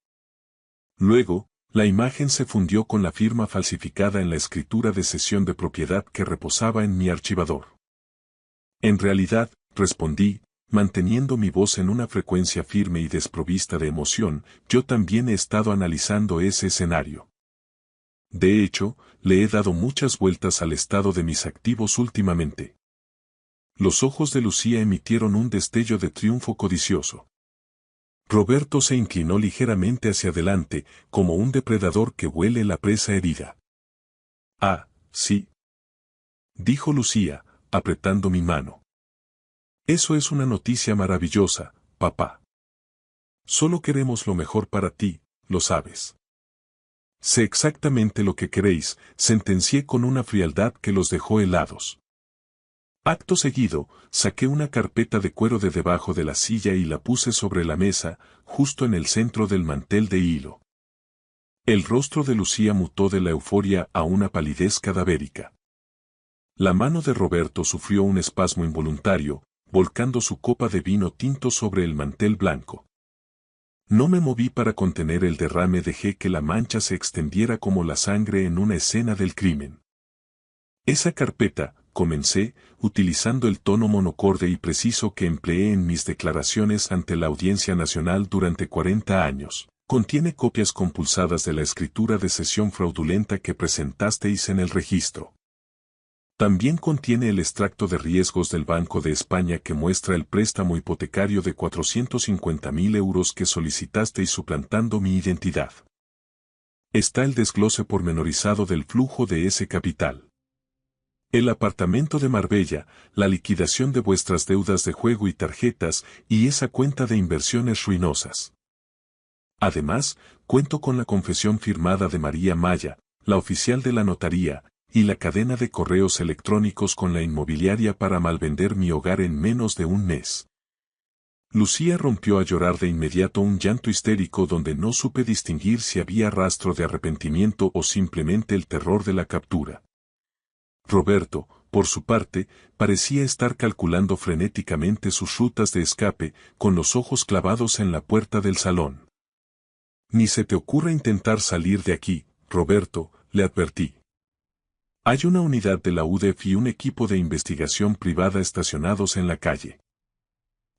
Luego, la imagen se fundió con la firma falsificada en la escritura de cesión de propiedad que reposaba en mi archivador. En realidad, respondí, manteniendo mi voz en una frecuencia firme y desprovista de emoción, yo también he estado analizando ese escenario. De hecho, le he dado muchas vueltas al estado de mis activos últimamente. Los ojos de Lucía emitieron un destello de triunfo codicioso. Roberto se inclinó ligeramente hacia adelante, como un depredador que huele la presa herida. Ah, sí, dijo Lucía, apretando mi mano. Eso es una noticia maravillosa, papá. Solo queremos lo mejor para ti, lo sabes. Sé exactamente lo que queréis, sentencié con una frialdad que los dejó helados. Acto seguido, saqué una carpeta de cuero de debajo de la silla y la puse sobre la mesa, justo en el centro del mantel de hilo. El rostro de Lucía mutó de la euforia a una palidez cadavérica. La mano de Roberto sufrió un espasmo involuntario, volcando su copa de vino tinto sobre el mantel blanco. No me moví para contener el derrame, dejé que la mancha se extendiera como la sangre en una escena del crimen. Esa carpeta, comencé, utilizando el tono monocorde y preciso que empleé en mis declaraciones ante la Audiencia Nacional durante 40 años, contiene copias compulsadas de la escritura de cesión fraudulenta que presentasteis en el registro. También contiene el extracto de riesgos del Banco de España que muestra el préstamo hipotecario de 450.000 euros que solicitasteis suplantando mi identidad. Está el desglose pormenorizado del flujo de ese capital. El apartamento de Marbella, la liquidación de vuestras deudas de juego y tarjetas, y esa cuenta de inversiones ruinosas. Además, cuento con la confesión firmada de María Maya, la oficial de la notaría, y la cadena de correos electrónicos con la inmobiliaria para malvender mi hogar en menos de un mes. Lucía rompió a llorar de inmediato, un llanto histérico donde no supe distinguir si había rastro de arrepentimiento o simplemente el terror de la captura. Roberto, por su parte, parecía estar calculando frenéticamente sus rutas de escape, con los ojos clavados en la puerta del salón. Ni se te ocurra intentar salir de aquí, Roberto, le advertí. Hay una unidad de la UDEF y un equipo de investigación privada estacionados en la calle.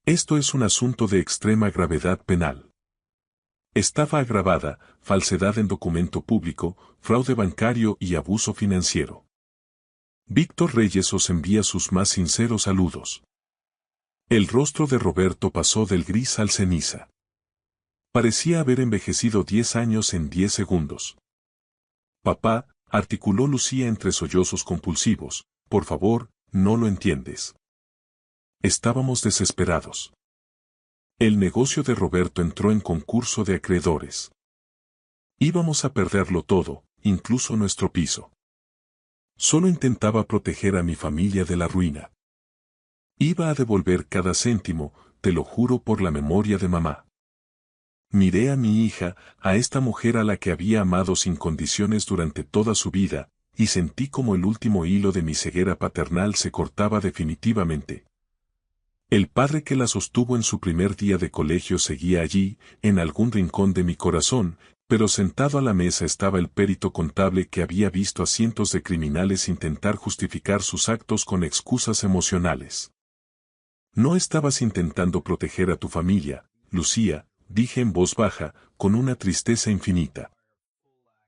Esto es un asunto de extrema gravedad penal. Estafa agravada, falsedad en documento público, fraude bancario y abuso financiero. Víctor Reyes os envía sus más sinceros saludos. El rostro de Roberto pasó del gris al ceniza. Parecía haber envejecido 10 años en 10 segundos. Papá, articuló Lucía entre sollozos compulsivos, por favor, no lo entiendes. Estábamos desesperados. El negocio de Roberto entró en concurso de acreedores. Íbamos a perderlo todo, incluso nuestro piso. Solo intentaba proteger a mi familia de la ruina. Iba a devolver cada céntimo, te lo juro por la memoria de mamá. Miré a mi hija, a esta mujer a la que había amado sin condiciones durante toda su vida, y sentí como el último hilo de mi ceguera paternal se cortaba definitivamente. El padre que la sostuvo en su primer día de colegio seguía allí, en algún rincón de mi corazón, pero sentado a la mesa estaba el perito contable que había visto a cientos de criminales intentar justificar sus actos con excusas emocionales. No estabas intentando proteger a tu familia, Lucía, dije en voz baja, con una tristeza infinita.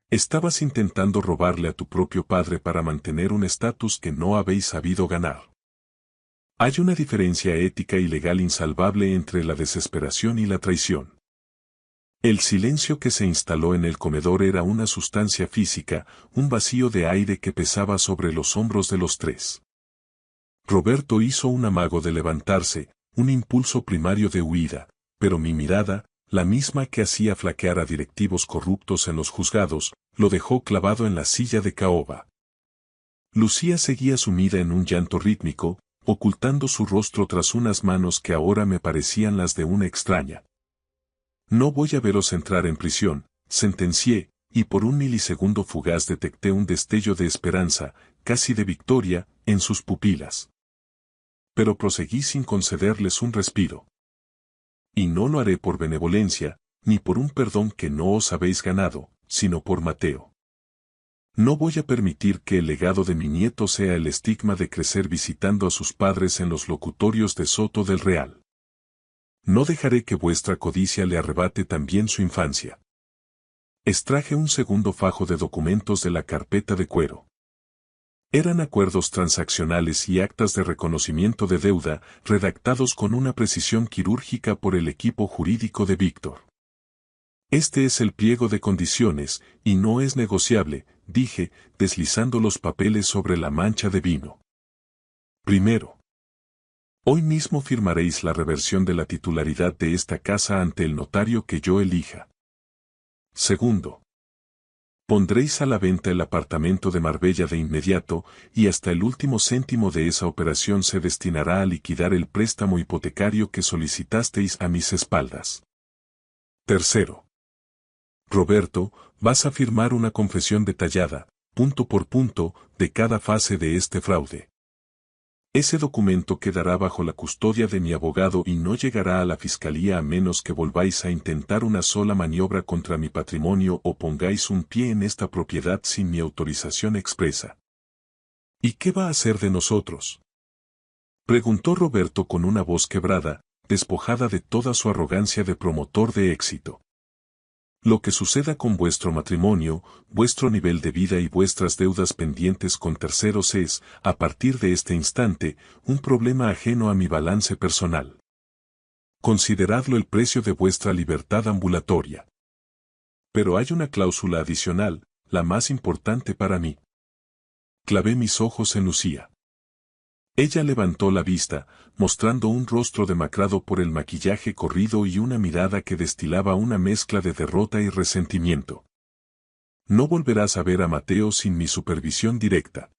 Estabas intentando robarle a tu propio padre para mantener un estatus que no habéis sabido ganar. Hay una diferencia ética y legal insalvable entre la desesperación y la traición. El silencio que se instaló en el comedor era una sustancia física, un vacío de aire que pesaba sobre los hombros de los tres. Roberto hizo un amago de levantarse, un impulso primario de huida, pero mi mirada, la misma que hacía flaquear a directivos corruptos en los juzgados, lo dejó clavado en la silla de caoba. Lucía seguía sumida en un llanto rítmico, ocultando su rostro tras unas manos que ahora me parecían las de una extraña. No voy a veros entrar en prisión, sentencié, y por un milisegundo fugaz detecté un destello de esperanza, casi de victoria, en sus pupilas. Pero proseguí sin concederles un respiro. Y no lo haré por benevolencia, ni por un perdón que no os habéis ganado, sino por Mateo. No voy a permitir que el legado de mi nieto sea el estigma de crecer visitando a sus padres en los locutorios de Soto del Real. No dejaré que vuestra codicia le arrebate también su infancia. Extraje un segundo fajo de documentos de la carpeta de cuero. Eran acuerdos transaccionales y actas de reconocimiento de deuda, redactados con una precisión quirúrgica por el equipo jurídico de Víctor. Este es el pliego de condiciones, y no es negociable, dije, deslizando los papeles sobre la mancha de vino. Primero. Hoy mismo firmaréis la reversión de la titularidad de esta casa ante el notario que yo elija. Segundo. Pondréis a la venta el apartamento de Marbella de inmediato, y hasta el último céntimo de esa operación se destinará a liquidar el préstamo hipotecario que solicitasteis a mis espaldas. Tercero. Roberto, vas a firmar una confesión detallada, punto por punto, de cada fase de este fraude. Ese documento quedará bajo la custodia de mi abogado y no llegará a la fiscalía a menos que volváis a intentar una sola maniobra contra mi patrimonio o pongáis un pie en esta propiedad sin mi autorización expresa. ¿Y qué va a hacer de nosotros?, preguntó Roberto con una voz quebrada, despojada de toda su arrogancia de promotor de éxito. Lo que suceda con vuestro matrimonio, vuestro nivel de vida y vuestras deudas pendientes con terceros es, a partir de este instante, un problema ajeno a mi balance personal. Consideradlo el precio de vuestra libertad ambulatoria. Pero hay una cláusula adicional, la más importante para mí. Clavé mis ojos en Lucía. Ella levantó la vista, mostrando un rostro demacrado por el maquillaje corrido y una mirada que destilaba una mezcla de derrota y resentimiento. No volverás a ver a Mateo sin mi supervisión directa.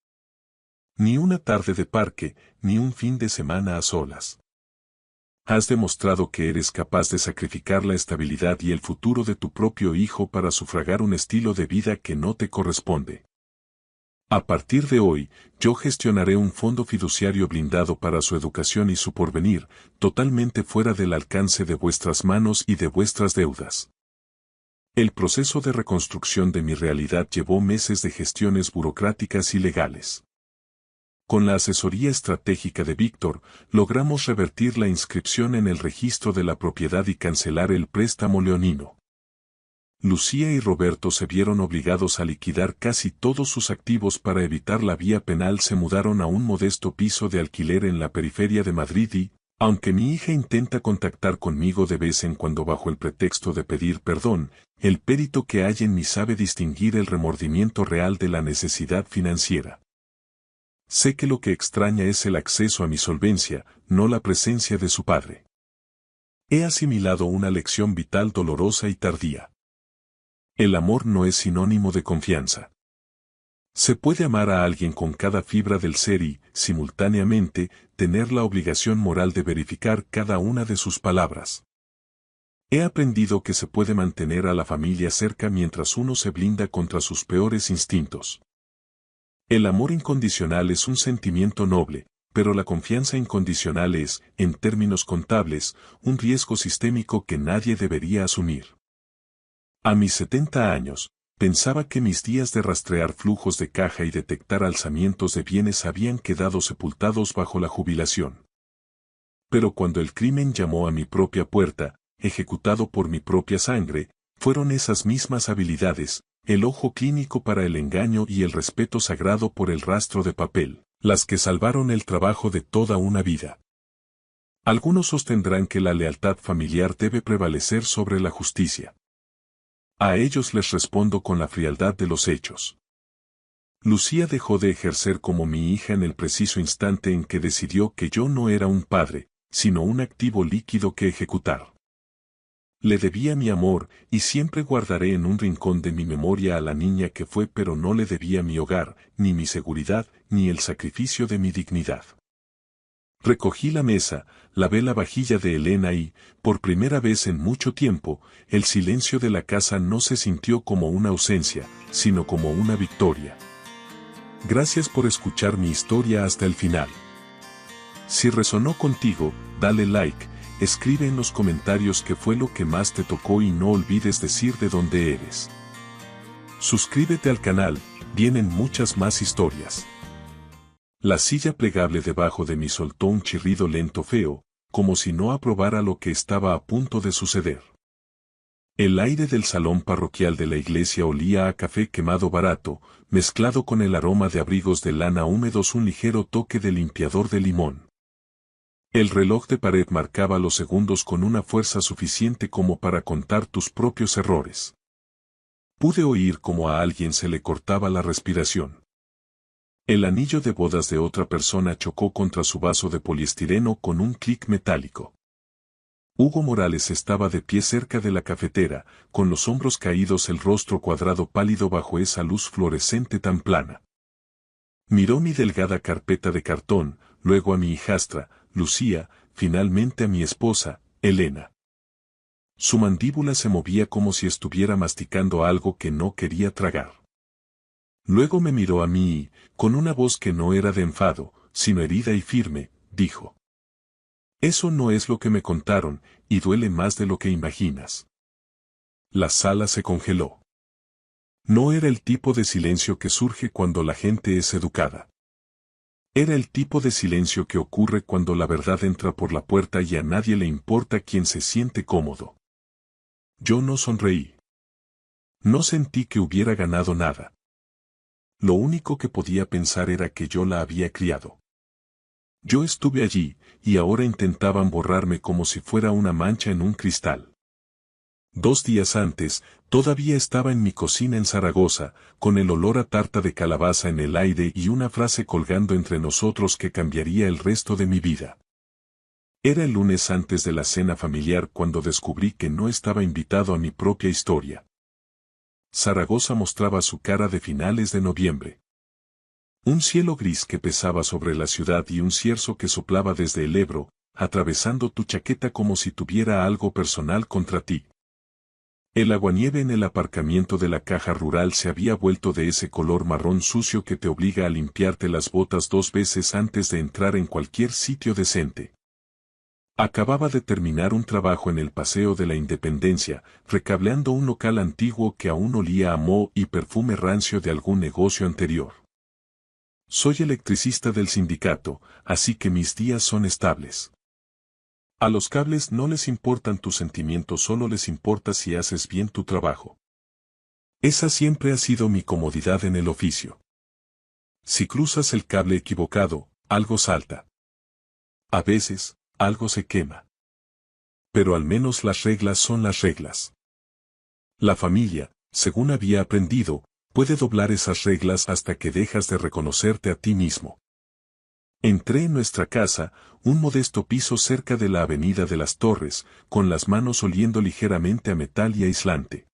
Ni una tarde de parque, ni un fin de semana a solas. Has demostrado que eres capaz de sacrificar la estabilidad y el futuro de tu propio hijo para sufragar un estilo de vida que no te corresponde. A partir de hoy, yo gestionaré un fondo fiduciario blindado para su educación y su porvenir, totalmente fuera del alcance de vuestras manos y de vuestras deudas. El proceso de reconstrucción de mi realidad llevó meses de gestiones burocráticas y legales. Con la asesoría estratégica de Víctor, logramos revertir la inscripción en el registro de la propiedad y cancelar el préstamo leonino. Lucía y Roberto se vieron obligados a liquidar casi todos sus activos para evitar la vía penal. Se mudaron a un modesto piso de alquiler en la periferia de Madrid y, aunque mi hija intenta contactar conmigo de vez en cuando bajo el pretexto de pedir perdón, el perito que hay en mí sabe distinguir el remordimiento real de la necesidad financiera. Sé que lo que extraña es el acceso a mi solvencia, no la presencia de su padre. He asimilado una lección vital dolorosa y tardía. El amor no es sinónimo de confianza. Se puede amar a alguien con cada fibra del ser y, simultáneamente, tener la obligación moral de verificar cada una de sus palabras. He aprendido que se puede mantener a la familia cerca mientras uno se blinda contra sus peores instintos. El amor incondicional es un sentimiento noble, pero la confianza incondicional es, en términos contables, un riesgo sistémico que nadie debería asumir. A mis 70 años, pensaba que mis días de rastrear flujos de caja y detectar alzamientos de bienes habían quedado sepultados bajo la jubilación. Pero cuando el crimen llamó a mi propia puerta, ejecutado por mi propia sangre, fueron esas mismas habilidades, el ojo clínico para el engaño y el respeto sagrado por el rastro de papel, las que salvaron el trabajo de toda una vida. Algunos sostendrán que la lealtad familiar debe prevalecer sobre la justicia. A ellos les respondo con la frialdad de los hechos. Lucía dejó de ejercer como mi hija en el preciso instante en que decidió que yo no era un padre, sino un activo líquido que ejecutar. Le debía mi amor, y siempre guardaré en un rincón de mi memoria a la niña que fue, pero no le debía mi hogar, ni mi seguridad, ni el sacrificio de mi dignidad. Recogí la mesa, lavé la vajilla de Elena y, por primera vez en mucho tiempo, el silencio de la casa no se sintió como una ausencia, sino como una victoria. Gracias por escuchar mi historia hasta el final. Si resonó contigo, dale like, escribe en los comentarios qué fue lo que más te tocó y no olvides decir de dónde eres. Suscríbete al canal, vienen muchas más historias. La silla plegable debajo de mí soltó un chirrido lento feo, como si no aprobara lo que estaba a punto de suceder. El aire del salón parroquial de la iglesia olía a café quemado barato, mezclado con el aroma de abrigos de lana húmedos, un ligero toque de limpiador de limón. El reloj de pared marcaba los segundos con una fuerza suficiente como para contar tus propios errores. Pude oír cómo a alguien se le cortaba la respiración. El anillo de bodas de otra persona chocó contra su vaso de poliestireno con un clic metálico. Hugo Morales estaba de pie cerca de la cafetera, con los hombros caídos, el rostro cuadrado pálido bajo esa luz fluorescente tan plana. Miró mi delgada carpeta de cartón, luego a mi hijastra, Lucía, finalmente a mi esposa, Elena. Su mandíbula se movía como si estuviera masticando algo que no quería tragar. Luego me miró a mí y, con una voz que no era de enfado, sino herida y firme, dijo: «Eso no es lo que me contaron, y duele más de lo que imaginas». La sala se congeló. No era el tipo de silencio que surge cuando la gente es educada. Era el tipo de silencio que ocurre cuando la verdad entra por la puerta y a nadie le importa quién se siente cómodo. Yo no sonreí. No sentí que hubiera ganado nada. Lo único que podía pensar era que yo la había criado. Yo estuve allí, y ahora intentaban borrarme como si fuera una mancha en un cristal. 2 días antes, todavía estaba en mi cocina en Zaragoza, con el olor a tarta de calabaza en el aire y una frase colgando entre nosotros que cambiaría el resto de mi vida. Era el lunes antes de la cena familiar cuando descubrí que no estaba invitado a mi propia historia. Zaragoza mostraba su cara de finales de noviembre. Un cielo gris que pesaba sobre la ciudad y un cierzo que soplaba desde el Ebro, atravesando tu chaqueta como si tuviera algo personal contra ti. El aguanieve en el aparcamiento de la caja rural se había vuelto de ese color marrón sucio que te obliga a limpiarte las botas 2 veces antes de entrar en cualquier sitio decente. Acababa de terminar un trabajo en el Paseo de la Independencia, recableando un local antiguo que aún olía a moho y perfume rancio de algún negocio anterior. Soy electricista del sindicato, así que mis días son estables. A los cables no les importan tus sentimientos, solo les importa si haces bien tu trabajo. Esa siempre ha sido mi comodidad en el oficio. Si cruzas el cable equivocado, algo salta. A veces, algo se quema. Pero al menos las reglas son las reglas. La familia, según había aprendido, puede doblar esas reglas hasta que dejas de reconocerte a ti mismo. Entré en nuestra casa, un modesto piso cerca de la Avenida de las Torres, con las manos oliendo ligeramente a metal y aislante.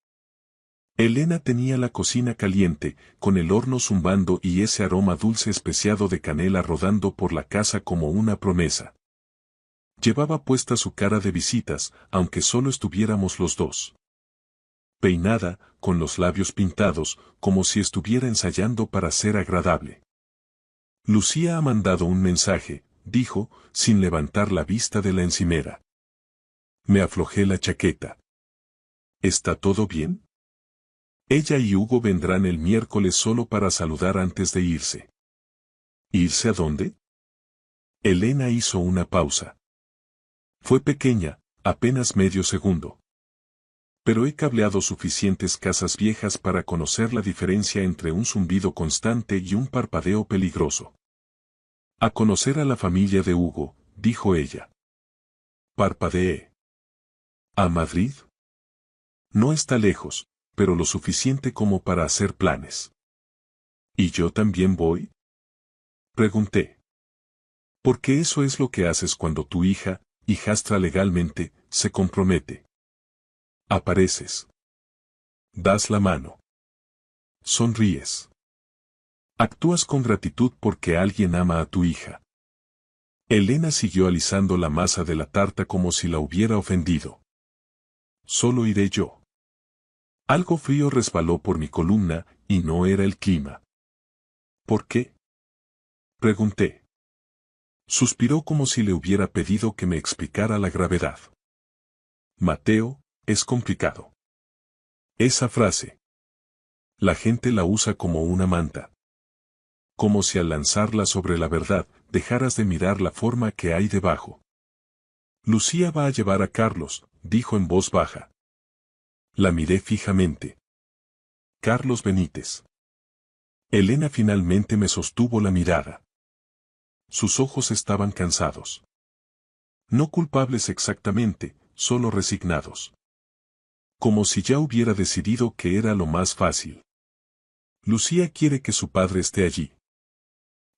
Elena tenía la cocina caliente, con el horno zumbando y ese aroma dulce especiado de canela rodando por la casa como una promesa. Llevaba puesta su cara de visitas, aunque solo estuviéramos los dos. Peinada, con los labios pintados, como si estuviera ensayando para ser agradable. Lucía ha mandado un mensaje, dijo, sin levantar la vista de la encimera. Me aflojé la chaqueta. ¿Está todo bien? Ella y Hugo vendrán el miércoles solo para saludar antes de irse. ¿Irse a dónde? Elena hizo una pausa. Fue pequeña, apenas medio segundo. Pero he cableado suficientes casas viejas para conocer la diferencia entre un zumbido constante y un parpadeo peligroso. A conocer a la familia de Hugo, dijo ella. Parpadeé. ¿A Madrid? No está lejos, pero lo suficiente como para hacer planes. ¿Y yo también voy? Pregunté. Porque eso es lo que haces cuando tu hijastra legalmente, se compromete. Apareces. Das la mano. Sonríes. Actúas con gratitud porque alguien ama a tu hija. Elena siguió alisando la masa de la tarta como si la hubiera ofendido. Solo iré yo. Algo frío resbaló por mi columna, y no era el clima. ¿Por qué? Pregunté. Suspiró como si le hubiera pedido que me explicara la gravedad. Mateo, es complicado. Esa frase. La gente la usa como una manta. Como si al lanzarla sobre la verdad, dejaras de mirar la forma que hay debajo. Lucía va a llevar a Carlos, dijo en voz baja. La miré fijamente. Carlos Benítez. Elena finalmente me sostuvo la mirada. Sus ojos estaban cansados. No culpables exactamente, solo resignados. Como si ya hubiera decidido que era lo más fácil. Lucía quiere que su padre esté allí.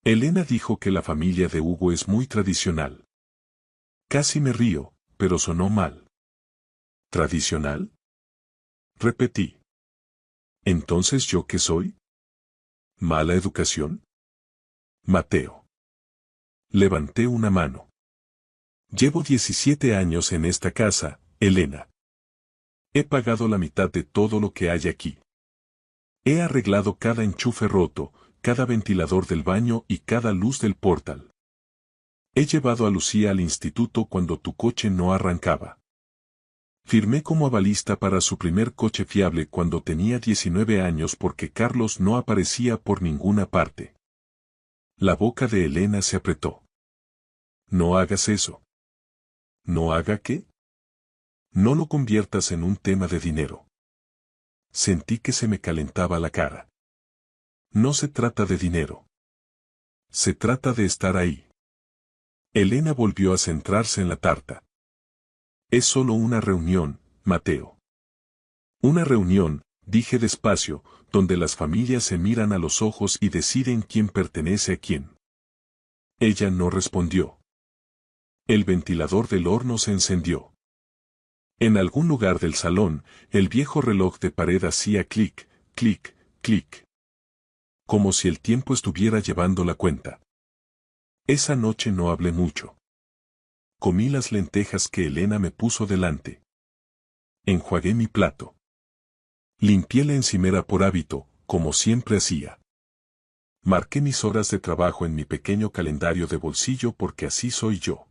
Elena dijo que la familia de Hugo es muy tradicional. Casi me río, pero sonó mal. ¿Tradicional? Repetí. ¿Entonces yo qué soy? ¿Mala educación? Mateo. Levanté una mano. Llevo 17 años en esta casa, Elena. He pagado la mitad de todo lo que hay aquí. He arreglado cada enchufe roto, cada ventilador del baño y cada luz del portal. He llevado a Lucía al instituto cuando tu coche no arrancaba. Firmé como avalista para su primer coche fiable cuando tenía 19 años porque Carlos no aparecía por ninguna parte. La boca de Elena se apretó. No hagas eso. ¿No haga qué? No lo conviertas en un tema de dinero. Sentí que se me calentaba la cara. No se trata de dinero. Se trata de estar ahí. Elena volvió a centrarse en la tarta. Es solo una reunión, Mateo. Una reunión, dije despacio, donde las familias se miran a los ojos y deciden quién pertenece a quién. Ella no respondió. El ventilador del horno se encendió. En algún lugar del salón, el viejo reloj de pared hacía clic, clic, clic. Como si el tiempo estuviera llevando la cuenta. Esa noche no hablé mucho. Comí las lentejas que Elena me puso delante. Enjuagué mi plato. Limpié la encimera por hábito, como siempre hacía. Marqué mis horas de trabajo en mi pequeño calendario de bolsillo porque así soy yo.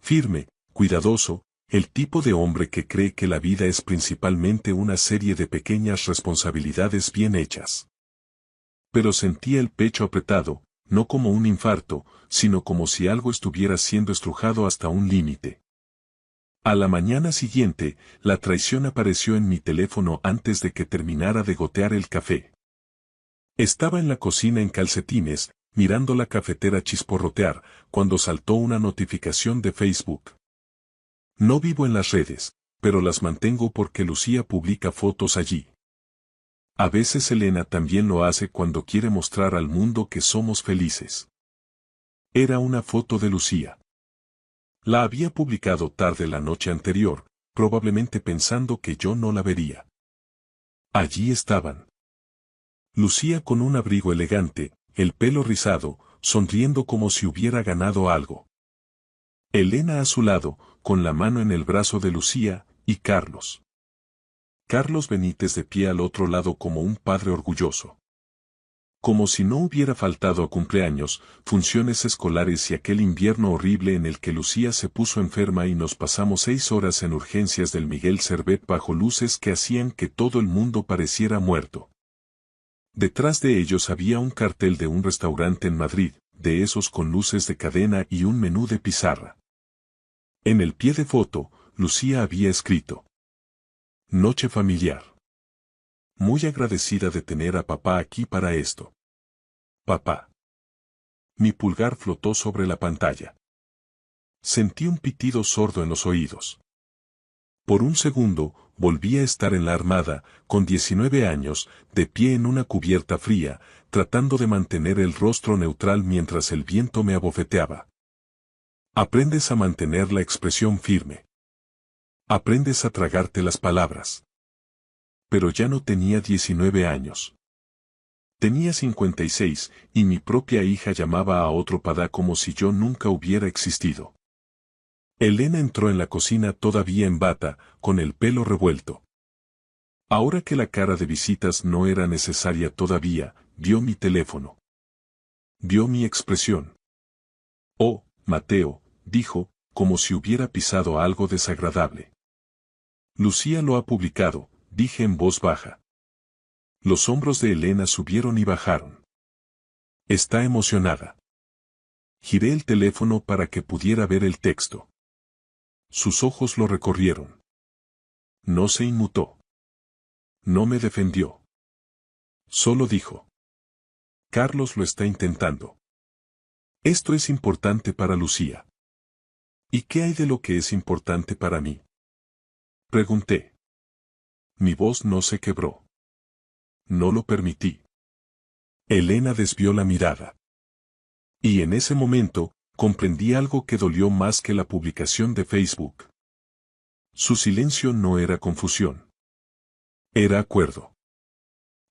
Firme, cuidadoso, el tipo de hombre que cree que la vida es principalmente una serie de pequeñas responsabilidades bien hechas. Pero sentía el pecho apretado, no como un infarto, sino como si algo estuviera siendo estrujado hasta un límite. A la mañana siguiente, la traición apareció en mi teléfono antes de que terminara de gotear el café. Estaba en la cocina en calcetines, mirando la cafetera chisporrotear, cuando saltó una notificación de Facebook. No vivo en las redes, pero las mantengo porque Lucía publica fotos allí. A veces Elena también lo hace cuando quiere mostrar al mundo que somos felices. Era una foto de Lucía. La había publicado tarde la noche anterior, probablemente pensando que yo no la vería. Allí estaban. Lucía con un abrigo elegante, el pelo rizado, sonriendo como si hubiera ganado algo. Elena a su lado, con la mano en el brazo de Lucía, y Carlos. Carlos Benítez de pie al otro lado como un padre orgulloso. Como si no hubiera faltado a cumpleaños, funciones escolares y aquel invierno horrible en el que Lucía se puso enferma y nos pasamos 6 horas en urgencias del Miguel Servet bajo luces que hacían que todo el mundo pareciera muerto. Detrás de ellos había un cartel de un restaurante en Madrid, de esos con luces de cadena y un menú de pizarra. En el pie de foto, Lucía había escrito: Noche familiar. Muy agradecida de tener a papá aquí para esto. Papá. Mi pulgar flotó sobre la pantalla. Sentí un pitido sordo en los oídos. Por un segundo, volví a estar en la armada, con 19 años, de pie en una cubierta fría, tratando de mantener el rostro neutral mientras el viento me abofeteaba. Aprendes a mantener la expresión firme. Aprendes a tragarte las palabras. Pero ya no tenía 19 años. Tenía 56, y mi propia hija llamaba a otro padá como si yo nunca hubiera existido. Elena entró en la cocina todavía en bata, con el pelo revuelto. Ahora que la cara de visitas no era necesaria todavía, vio mi teléfono. Vio mi expresión. Oh, Mateo, dijo, como si hubiera pisado algo desagradable. Lucía lo ha publicado, dije en voz baja. Los hombros de Elena subieron y bajaron. Está emocionada. Giré el teléfono para que pudiera ver el texto. Sus ojos lo recorrieron. No se inmutó. No me defendió. Solo dijo. Carlos lo está intentando. Esto es importante para Lucía. ¿Y qué hay de lo que es importante para mí? Pregunté. Mi voz no se quebró. No lo permití. Elena desvió la mirada. Y en ese momento, comprendí algo que dolió más que la publicación de Facebook. Su silencio no era confusión. Era acuerdo.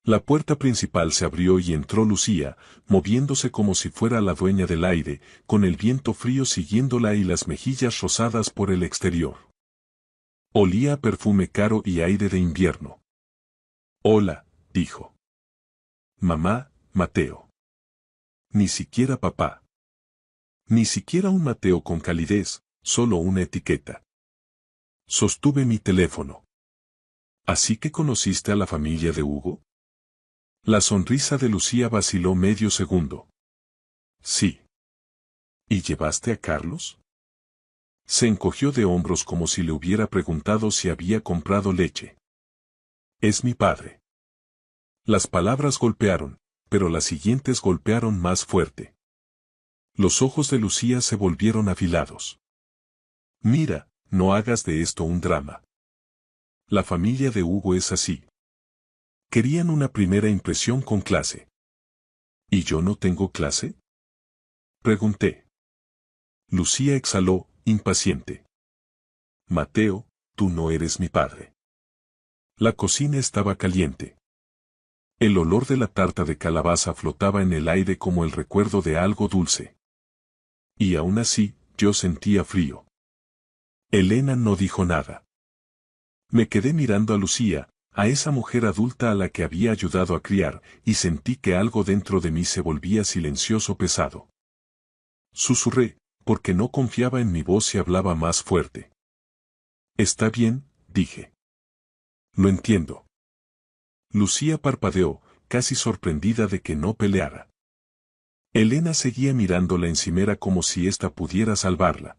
La puerta principal se abrió y entró Lucía, moviéndose como si fuera la dueña del aire, con el viento frío siguiéndola y las mejillas rosadas por el exterior. Olía a perfume caro y aire de invierno. Hola, dijo. Mamá, Mateo. Ni siquiera papá. Ni siquiera un Mateo con calidez, solo una etiqueta. Sostuve mi teléfono. ¿Así que conociste a la familia de Hugo? La sonrisa de Lucía vaciló medio segundo. Sí. ¿Y llevaste a Carlos? Se encogió de hombros como si le hubiera preguntado si había comprado leche. Es mi padre. Las palabras golpearon, pero las siguientes golpearon más fuerte. Los ojos de Lucía se volvieron afilados. Mira, no hagas de esto un drama. La familia de Hugo es así. Querían una primera impresión con clase. ¿Y yo no tengo clase? Pregunté. Lucía exhaló, impaciente. Mateo, tú no eres mi padre. La cocina estaba caliente. El olor de la tarta de calabaza flotaba en el aire como el recuerdo de algo dulce. Y aún así, yo sentía frío. Elena no dijo nada. Me quedé mirando a Lucía, a esa mujer adulta a la que había ayudado a criar, y sentí que algo dentro de mí se volvía silencioso pesado. Susurré, porque no confiaba en mi voz y hablaba más fuerte. Está bien, dije. Lo entiendo. Lucía parpadeó, casi sorprendida de que no peleara. Elena seguía mirando la encimera como si ésta pudiera salvarla.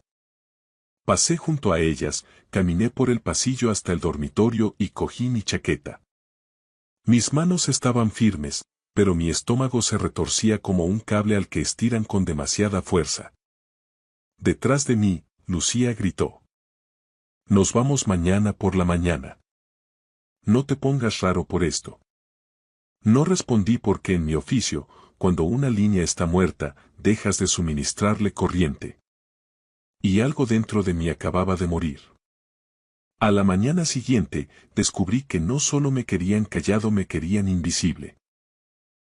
Pasé junto a ellas, caminé por el pasillo hasta el dormitorio y cogí mi chaqueta. Mis manos estaban firmes, pero mi estómago se retorcía como un cable al que estiran con demasiada fuerza. Detrás de mí, Lucía gritó. Nos vamos mañana por la mañana. No te pongas raro por esto. No respondí porque en mi oficio, cuando una línea está muerta, dejas de suministrarle corriente. Y algo dentro de mí acababa de morir. A la mañana siguiente, descubrí que no solo me querían callado, me querían invisible.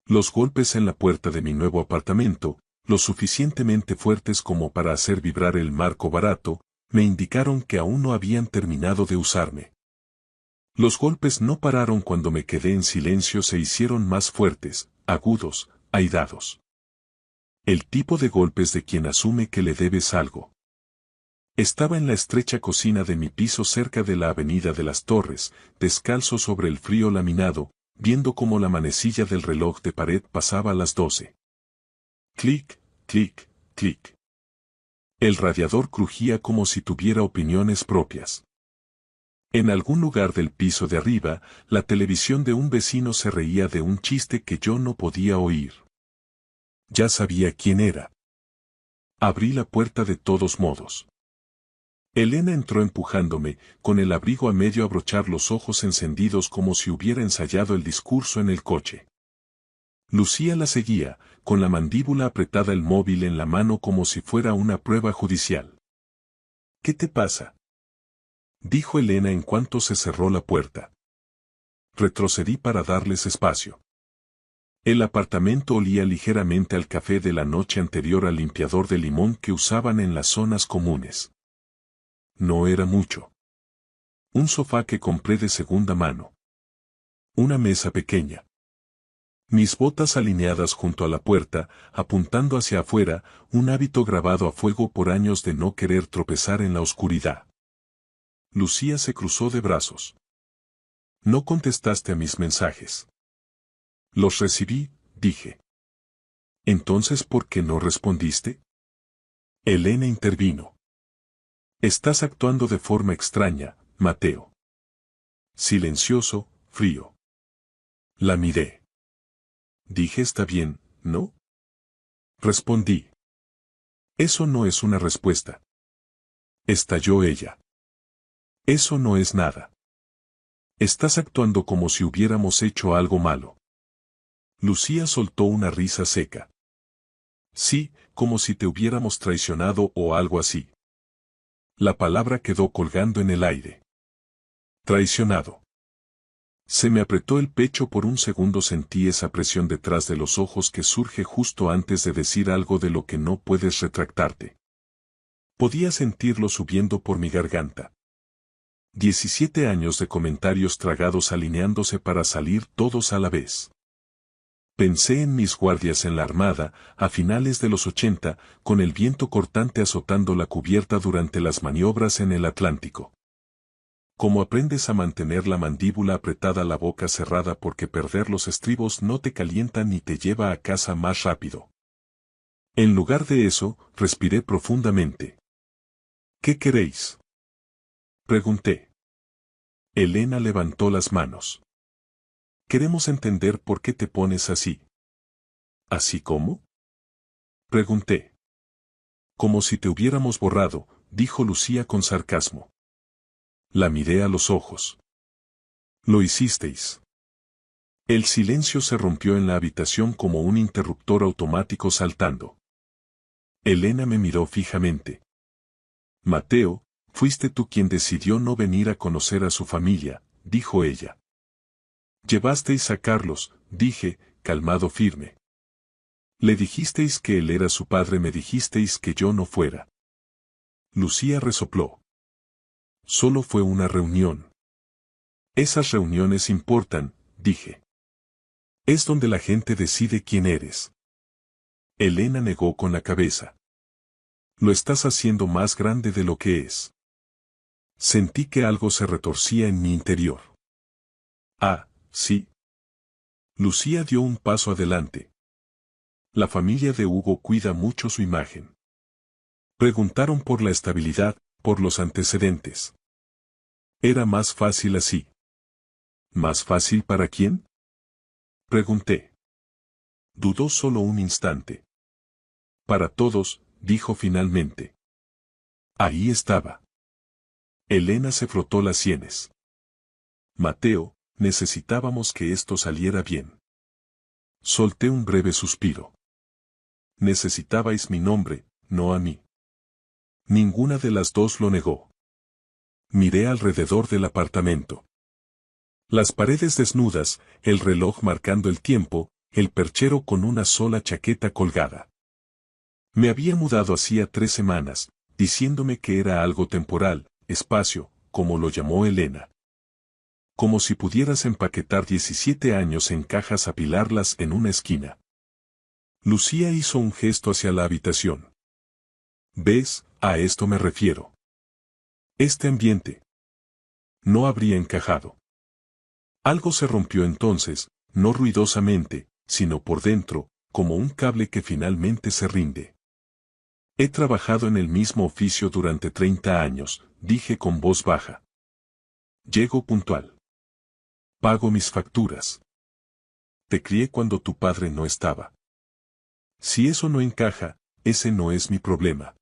Los golpes en la puerta de mi nuevo apartamento, lo suficientemente fuertes como para hacer vibrar el marco barato, me indicaron que aún no habían terminado de usarme. Los golpes no pararon cuando me quedé en silencio, se hicieron más fuertes, agudos, airados. El tipo de golpes de quien asume que le debes algo. Estaba en la estrecha cocina de mi piso cerca de la Avenida de las Torres, descalzo sobre el frío laminado, viendo cómo la manecilla del reloj de pared pasaba las 12. Clic, clic, clic. El radiador crujía como si tuviera opiniones propias. En algún lugar del piso de arriba, la televisión de un vecino se reía de un chiste que yo no podía oír. Ya sabía quién era. Abrí la puerta de todos modos. Elena entró empujándome, con el abrigo a medio abrochar, los ojos encendidos como si hubiera ensayado el discurso en el coche. Lucía la seguía, con la mandíbula apretada, el móvil en la mano como si fuera una prueba judicial. ¿Qué te pasa? dijo Elena en cuanto se cerró la puerta. Retrocedí para darles espacio. El apartamento olía ligeramente al café de la noche anterior al limpiador de limón que usaban en las zonas comunes. No era mucho. Un sofá que compré de segunda mano. Una mesa pequeña. Mis botas alineadas junto a la puerta, apuntando hacia afuera, un hábito grabado a fuego por años de no querer tropezar en la oscuridad. Lucía se cruzó de brazos. No contestaste a mis mensajes. Los recibí, dije. Entonces, ¿por qué no respondiste? Elena intervino. Estás actuando de forma extraña, Mateo. Silencioso, frío. La miré. Dije, está bien, ¿no? Respondí. Eso no es una respuesta. Estalló ella. Eso no es nada. Estás actuando como si hubiéramos hecho algo malo. Lucía soltó una risa seca. Sí, como si te hubiéramos traicionado o algo así. La palabra quedó colgando en el aire. Traicionado. Se me apretó el pecho por un segundo, sentí esa presión detrás de los ojos que surge justo antes de decir algo de lo que no puedes retractarte. Podía sentirlo subiendo por mi garganta. 17 años de comentarios tragados alineándose para salir todos a la vez. Pensé en mis guardias en la Armada, a finales de los 80, con el viento cortante azotando la cubierta durante las maniobras en el Atlántico. Cómo aprendes a mantener la mandíbula apretada, la boca cerrada, porque perder los estribos no te calienta ni te lleva a casa más rápido. En lugar de eso, respiré profundamente. ¿Qué queréis? Pregunté. Elena levantó las manos. Queremos entender por qué te pones así. ¿Así cómo? Pregunté. Como si te hubiéramos borrado, dijo Lucía con sarcasmo. La miré a los ojos. Lo hicisteis. El silencio se rompió en la habitación como un interruptor automático saltando. Elena me miró fijamente. Mateo, fuiste tú quien decidió no venir a conocer a su familia, dijo ella. Llevasteis a Carlos, dije, calmado, firme. Le dijisteis que él era su padre, me dijisteis que yo no fuera. Lucía resopló. Solo fue una reunión. Esas reuniones importan, dije. Es donde la gente decide quién eres. Elena negó con la cabeza. Lo estás haciendo más grande de lo que es. Sentí que algo se retorcía en mi interior. Ah, sí. Lucía dio un paso adelante. La familia de Hugo cuida mucho su imagen. Preguntaron por la estabilidad, por los antecedentes. Era más fácil así. ¿Más fácil para quién? Pregunté. Dudó solo un instante. Para todos, dijo finalmente. Ahí estaba. Elena se frotó las sienes. Mateo, necesitábamos que esto saliera bien. Solté un breve suspiro. Necesitabais mi nombre, no a mí. Ninguna de las dos lo negó. Miré alrededor del apartamento. Las paredes desnudas, el reloj marcando el tiempo, el perchero con una sola chaqueta colgada. Me había mudado hacía 3 semanas, diciéndome que era algo temporal, espacio, como lo llamó Elena. Como si pudieras empaquetar 17 años en cajas, apilarlas en una esquina. Lucía hizo un gesto hacia la habitación. ¿Ves? A esto me refiero. Este ambiente. No habría encajado. Algo se rompió entonces, no ruidosamente, sino por dentro, como un cable que finalmente se rinde. He trabajado en el mismo oficio durante 30 años, dije con voz baja. Llego puntual. Pago mis facturas. Te crié cuando tu padre no estaba. Si eso no encaja, ese no es mi problema.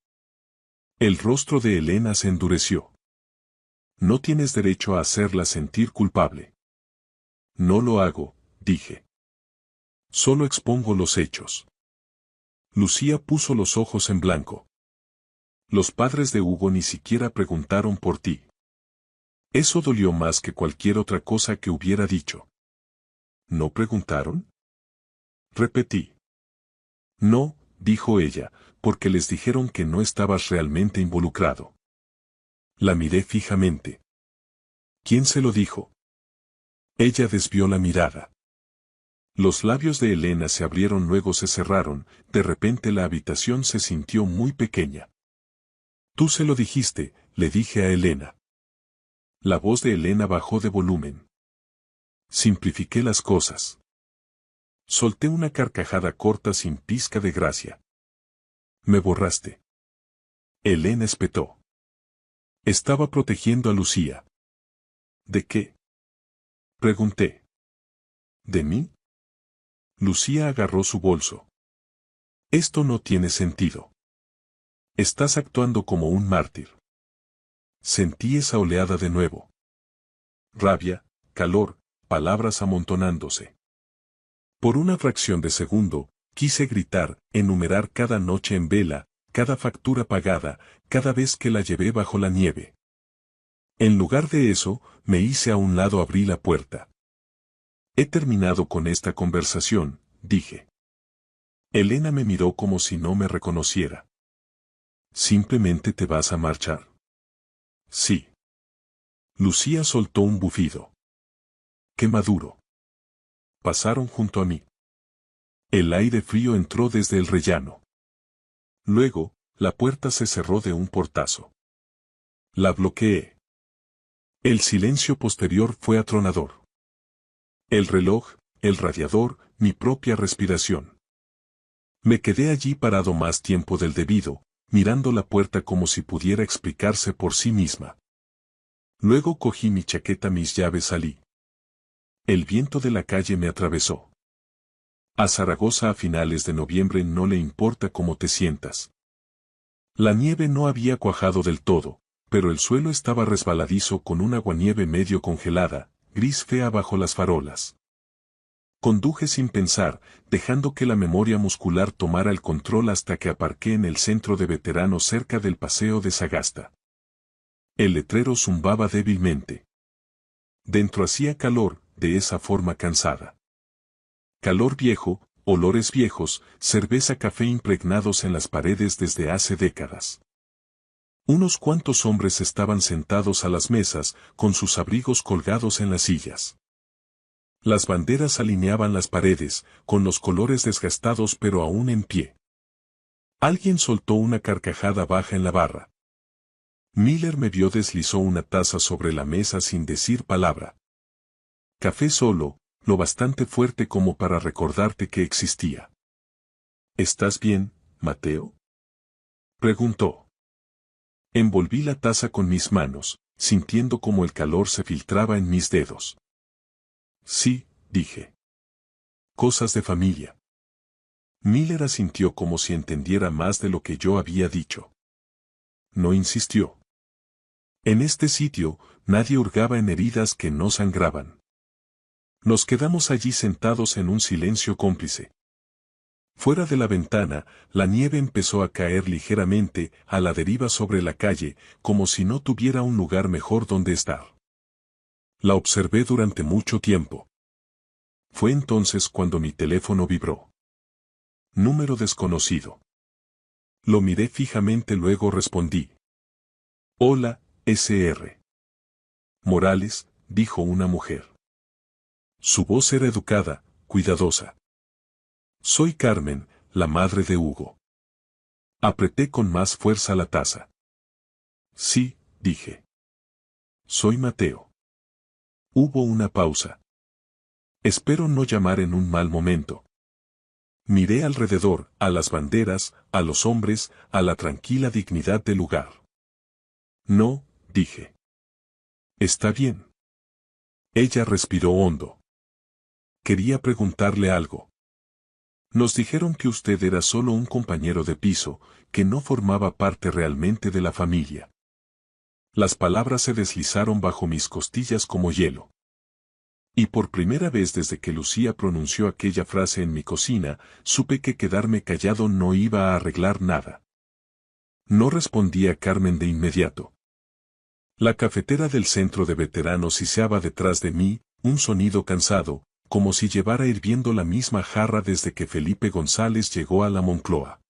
El rostro de Elena se endureció. No tienes derecho a hacerla sentir culpable. No lo hago, dije. Solo expongo los hechos. Lucía puso los ojos en blanco. Los padres de Hugo ni siquiera preguntaron por ti. Eso dolió más que cualquier otra cosa que hubiera dicho. ¿No preguntaron? Repetí. No, dijo ella, porque les dijeron que no estabas realmente involucrado. La miré fijamente. ¿Quién se lo dijo? Ella desvió la mirada. Los labios de Elena se abrieron, luego se cerraron, de repente la habitación se sintió muy pequeña. Tú se lo dijiste, le dije a Elena. La voz de Elena bajó de volumen. Simplifiqué las cosas. Solté una carcajada corta sin pizca de gracia. Me borraste. Elena espetó. Estaba protegiendo a Lucía. ¿De qué? Pregunté. ¿De mí? Lucía agarró su bolso. Esto no tiene sentido. Estás actuando como un mártir. Sentí esa oleada de nuevo. Rabia, calor, palabras amontonándose. Por una fracción de segundo, quise gritar, enumerar cada noche en vela, cada factura pagada, cada vez que la llevé bajo la nieve. En lugar de eso, me hice a un lado, abrí la puerta. He terminado con esta conversación, dije. Elena me miró como si no me reconociera. ¿Simplemente te vas a marchar? Sí. Lucía soltó un bufido. ¡Qué maduro! Pasaron junto a mí. El aire frío entró desde el rellano. Luego, la puerta se cerró de un portazo. La bloqueé. El silencio posterior fue atronador. El reloj, el radiador, mi propia respiración. Me quedé allí parado más tiempo del debido, mirando la puerta como si pudiera explicarse por sí misma. Luego cogí mi chaqueta, mis llaves, salí. El viento de la calle me atravesó. A Zaragoza a finales de noviembre no le importa cómo te sientas. La nieve no había cuajado del todo, pero el suelo estaba resbaladizo con un aguanieve medio congelada, gris fea bajo las farolas. Conduje sin pensar, dejando que la memoria muscular tomara el control hasta que aparqué en el centro de veteranos cerca del paseo de Sagasta. El letrero zumbaba débilmente. Dentro hacía calor, de esa forma cansada. Calor viejo, olores viejos, cerveza, café impregnados en las paredes desde hace décadas. Unos cuantos hombres estaban sentados a las mesas, con sus abrigos colgados en las sillas. Las banderas alineaban las paredes, con los colores desgastados pero aún en pie. Alguien soltó una carcajada baja en la barra. Miller me vio, deslizó una taza sobre la mesa sin decir palabra. Café solo, lo bastante fuerte como para recordarte que existía. ¿Estás bien, Mateo? Preguntó. Envolví la taza con mis manos, sintiendo como el calor se filtraba en mis dedos. Sí, dije. Cosas de familia. Miller asintió como si entendiera más de lo que yo había dicho. No insistió. En este sitio, nadie hurgaba en heridas que no sangraban. Nos quedamos allí sentados en un silencio cómplice. Fuera de la ventana, la nieve empezó a caer ligeramente, a la deriva sobre la calle, como si no tuviera un lugar mejor donde estar. La observé durante mucho tiempo. Fue entonces cuando mi teléfono vibró. Número desconocido. Lo miré fijamente, luego respondí. Hola, Sr. Morales, dijo una mujer. Su voz era educada, cuidadosa. Soy Carmen, la madre de Hugo. Apreté con más fuerza la taza. Sí, dije. Soy Mateo. Hubo una pausa. Espero no llamar en un mal momento. Miré alrededor, a las banderas, a los hombres, a la tranquila dignidad del lugar. No, dije. Está bien. Ella respiró hondo. Quería preguntarle algo. Nos dijeron que usted era solo un compañero de piso, que no formaba parte realmente de la familia. Las palabras se deslizaron bajo mis costillas como hielo. Y por primera vez desde que Lucía pronunció aquella frase en mi cocina, supe que quedarme callado no iba a arreglar nada. No respondí a Carmen de inmediato. La cafetera del centro de veteranos siseaba detrás de mí, un sonido cansado, como si llevara hirviendo la misma jarra desde que Felipe González llegó a la Moncloa.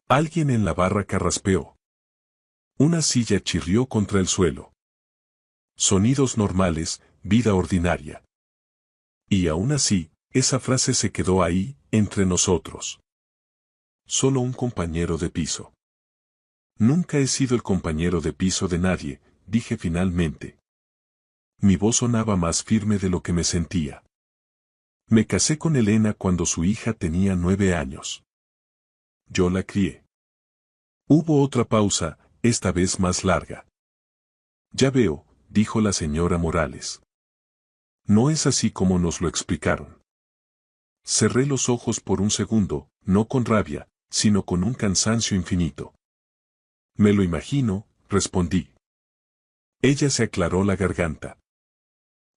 Alguien en la barra carraspeó. Una silla chirrió contra el suelo. Sonidos normales, vida ordinaria. Y aún así, esa frase se quedó ahí, entre nosotros. Solo un compañero de piso. Nunca he sido el compañero de piso de nadie, dije finalmente. Mi voz sonaba más firme de lo que me sentía. Me casé con Elena cuando su hija tenía 9 años. Yo la crié. Hubo otra pausa, esta vez más larga. Ya veo, dijo la señora Morales. No es así como nos lo explicaron. Cerré los ojos por un segundo, no con rabia, sino con un cansancio infinito. Me lo imagino, respondí. Ella se aclaró la garganta.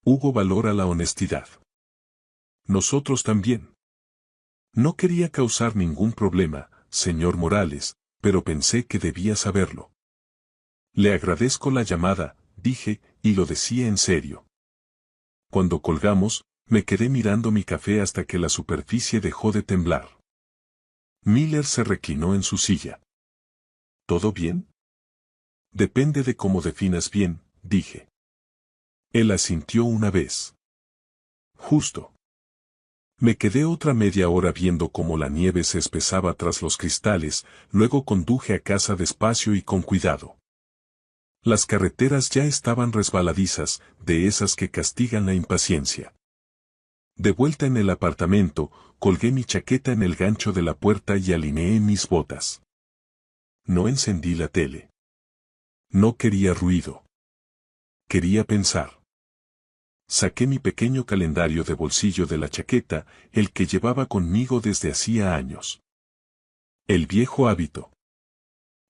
Hubo valor a la honestidad. Nosotros también. No quería causar ningún problema, señor Morales, pero pensé que debía saberlo. Le agradezco la llamada, dije, y lo decía en serio. Cuando colgamos, me quedé mirando mi café hasta que la superficie dejó de temblar. Miller se reclinó en su silla. ¿Todo bien? Depende de cómo definas bien, dije. Él asintió una vez. Justo. Me quedé otra media hora viendo cómo la nieve se espesaba tras los cristales, luego conduje a casa despacio y con cuidado. Las carreteras ya estaban resbaladizas, de esas que castigan la impaciencia. De vuelta en el apartamento, colgué mi chaqueta en el gancho de la puerta y alineé mis botas. No encendí la tele. No quería ruido. Quería pensar. Saqué mi pequeño calendario de bolsillo de la chaqueta, el que llevaba conmigo desde hacía años. El viejo hábito.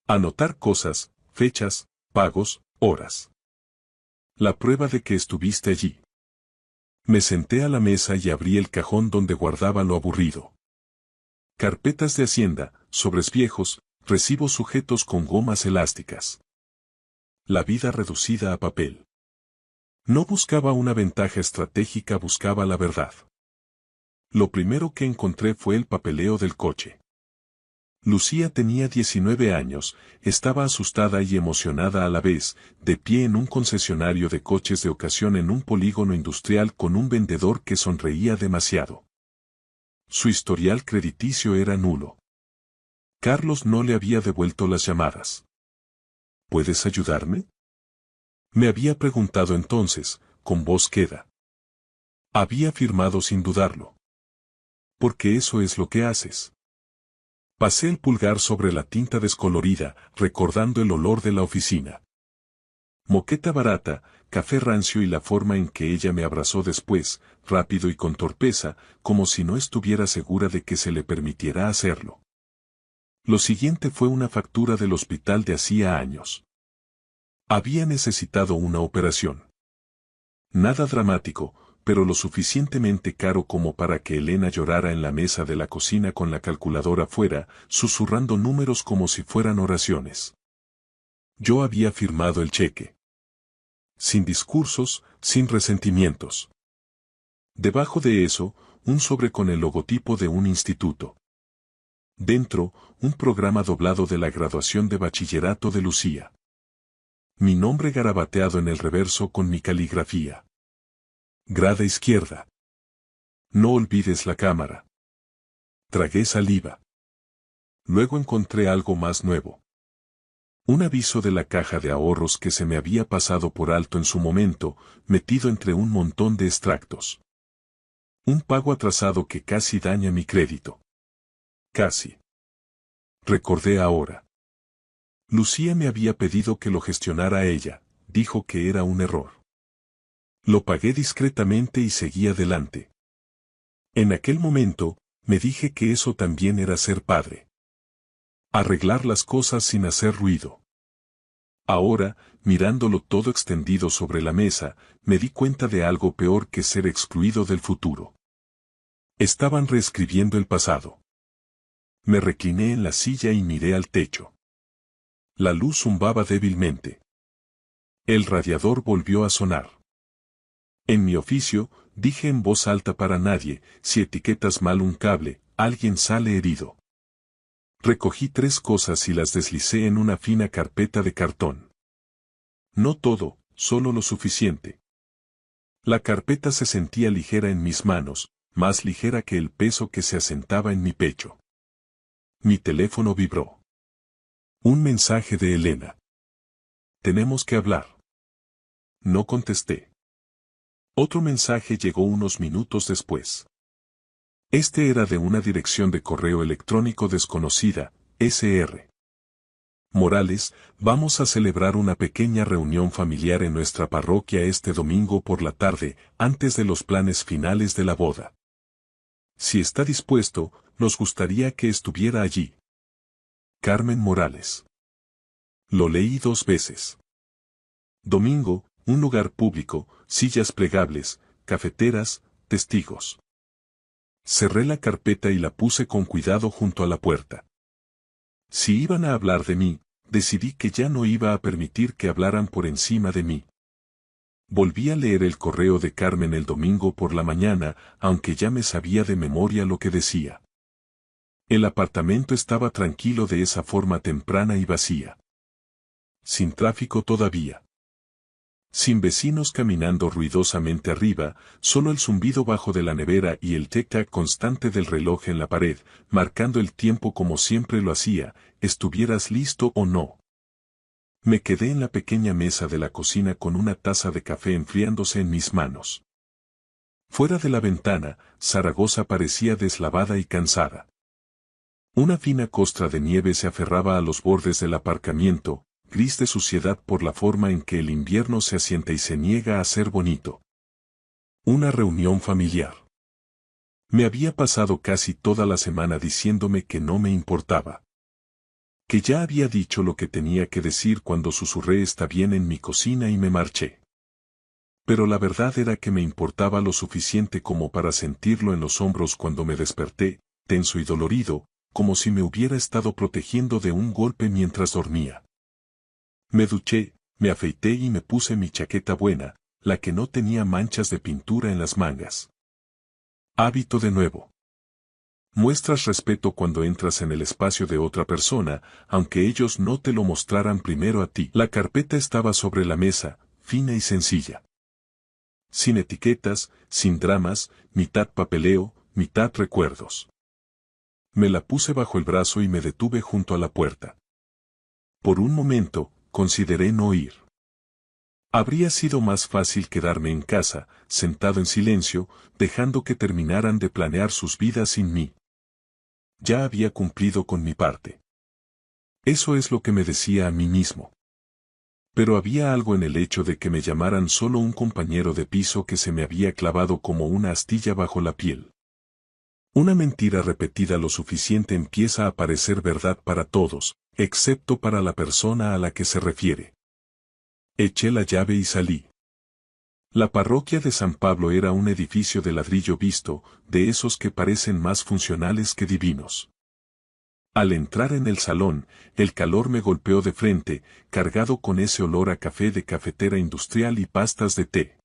Anotar cosas, fechas, pagos, horas. La prueba de que estuviste allí. Me senté a la mesa y abrí el cajón donde guardaba lo aburrido. Carpetas de Hacienda, sobres viejos, recibos sujetos con gomas elásticas. La vida reducida a papel. No buscaba una ventaja estratégica, buscaba la verdad. Lo primero que encontré fue el papeleo del coche. Lucía tenía 19 años, estaba asustada y emocionada a la vez, de pie en un concesionario de coches de ocasión en un polígono industrial con un vendedor que sonreía demasiado. Su historial crediticio era nulo. Carlos no le había devuelto las llamadas. ¿Puedes ayudarme? Me había preguntado entonces, con voz queda. Había afirmado sin dudarlo. Porque eso es lo que haces. Pasé el pulgar sobre la tinta descolorida, recordando el olor de la oficina. Moqueta barata, café rancio y la forma en que ella me abrazó después, rápido y con torpeza, como si no estuviera segura de que se le permitiera hacerlo. Lo siguiente fue una factura del hospital de hacía años. Había necesitado una operación. Nada dramático, pero lo suficientemente caro como para que Elena llorara en la mesa de la cocina con la calculadora fuera, susurrando números como si fueran oraciones. Yo había firmado el cheque. Sin discursos, sin resentimientos. Debajo de eso, un sobre con el logotipo de un instituto. Dentro, un programa doblado de la graduación de bachillerato de Lucía. Mi nombre garabateado en el reverso con mi caligrafía. Grada izquierda. No olvides la cámara. Tragué saliva. Luego encontré algo más nuevo. Un aviso de la caja de ahorros que se me había pasado por alto en su momento, metido entre un montón de extractos. Un pago atrasado que casi daña mi crédito. Casi. Recordé ahora. Lucía me había pedido que lo gestionara ella, dijo que era un error. Lo pagué discretamente y seguí adelante. En aquel momento, me dije que eso también era ser padre. Arreglar las cosas sin hacer ruido. Ahora, mirándolo todo extendido sobre la mesa, me di cuenta de algo peor que ser excluido del futuro. Estaban reescribiendo el pasado. Me recliné en la silla y miré al techo. La luz zumbaba débilmente. El radiador volvió a sonar. En mi oficio, dije en voz alta para nadie, si etiquetas mal un cable, alguien sale herido. Recogí 3 cosas y las deslicé en una fina carpeta de cartón. No todo, solo lo suficiente. La carpeta se sentía ligera en mis manos, más ligera que el peso que se asentaba en mi pecho. Mi teléfono vibró. Un mensaje de Elena. Tenemos que hablar. No contesté. Otro mensaje llegó unos minutos después. Este era de una dirección de correo electrónico desconocida, Sr. Morales, vamos a celebrar una pequeña reunión familiar en nuestra parroquia este domingo por la tarde, antes de los planes finales de la boda. Si está dispuesto, nos gustaría que estuviera allí. Carmen Morales. Lo leí 2 veces. Domingo, un lugar público, sillas plegables, cafeteras, testigos. Cerré la carpeta y la puse con cuidado junto a la puerta. Si iban a hablar de mí, decidí que ya no iba a permitir que hablaran por encima de mí. Volví a leer el correo de Carmen el domingo por la mañana, aunque ya me sabía de memoria lo que decía. El apartamento estaba tranquilo de esa forma temprana y vacía. Sin tráfico todavía. Sin vecinos caminando ruidosamente arriba, solo el zumbido bajo de la nevera y el tic-tac constante del reloj en la pared, marcando el tiempo como siempre lo hacía, estuvieras listo o no. Me quedé en la pequeña mesa de la cocina con una taza de café enfriándose en mis manos. Fuera de la ventana, Zaragoza parecía deslavada y cansada. Una fina costra de nieve se aferraba a los bordes del aparcamiento, gris de suciedad por la forma en que el invierno se asienta y se niega a ser bonito. Una reunión familiar. Me había pasado casi toda la semana diciéndome que no me importaba. Que ya había dicho lo que tenía que decir cuando susurré está bien en mi cocina y me marché. Pero la verdad era que me importaba lo suficiente como para sentirlo en los hombros cuando me desperté, tenso y dolorido, como si me hubiera estado protegiendo de un golpe mientras dormía. Me duché, me afeité y me puse mi chaqueta buena, la que no tenía manchas de pintura en las mangas. Hábito de nuevo. Muestras respeto cuando entras en el espacio de otra persona, aunque ellos no te lo mostraran primero a ti. La carpeta estaba sobre la mesa, fina y sencilla. Sin etiquetas, sin dramas, mitad papeleo, mitad recuerdos. Me la puse bajo el brazo y me detuve junto a la puerta. Por un momento, consideré no ir. Habría sido más fácil quedarme en casa, sentado en silencio, dejando que terminaran de planear sus vidas sin mí. Ya había cumplido con mi parte. Eso es lo que me decía a mí mismo. Pero había algo en el hecho de que me llamaran solo un compañero de piso que se me había clavado como una astilla bajo la piel. Una mentira repetida lo suficiente empieza a parecer verdad para todos, excepto para la persona a la que se refiere. Eché la llave y salí. La parroquia de San Pablo era un edificio de ladrillo visto, de esos que parecen más funcionales que divinos. Al entrar en el salón, el calor me golpeó de frente, cargado con ese olor a café de cafetera industrial y pastas de té.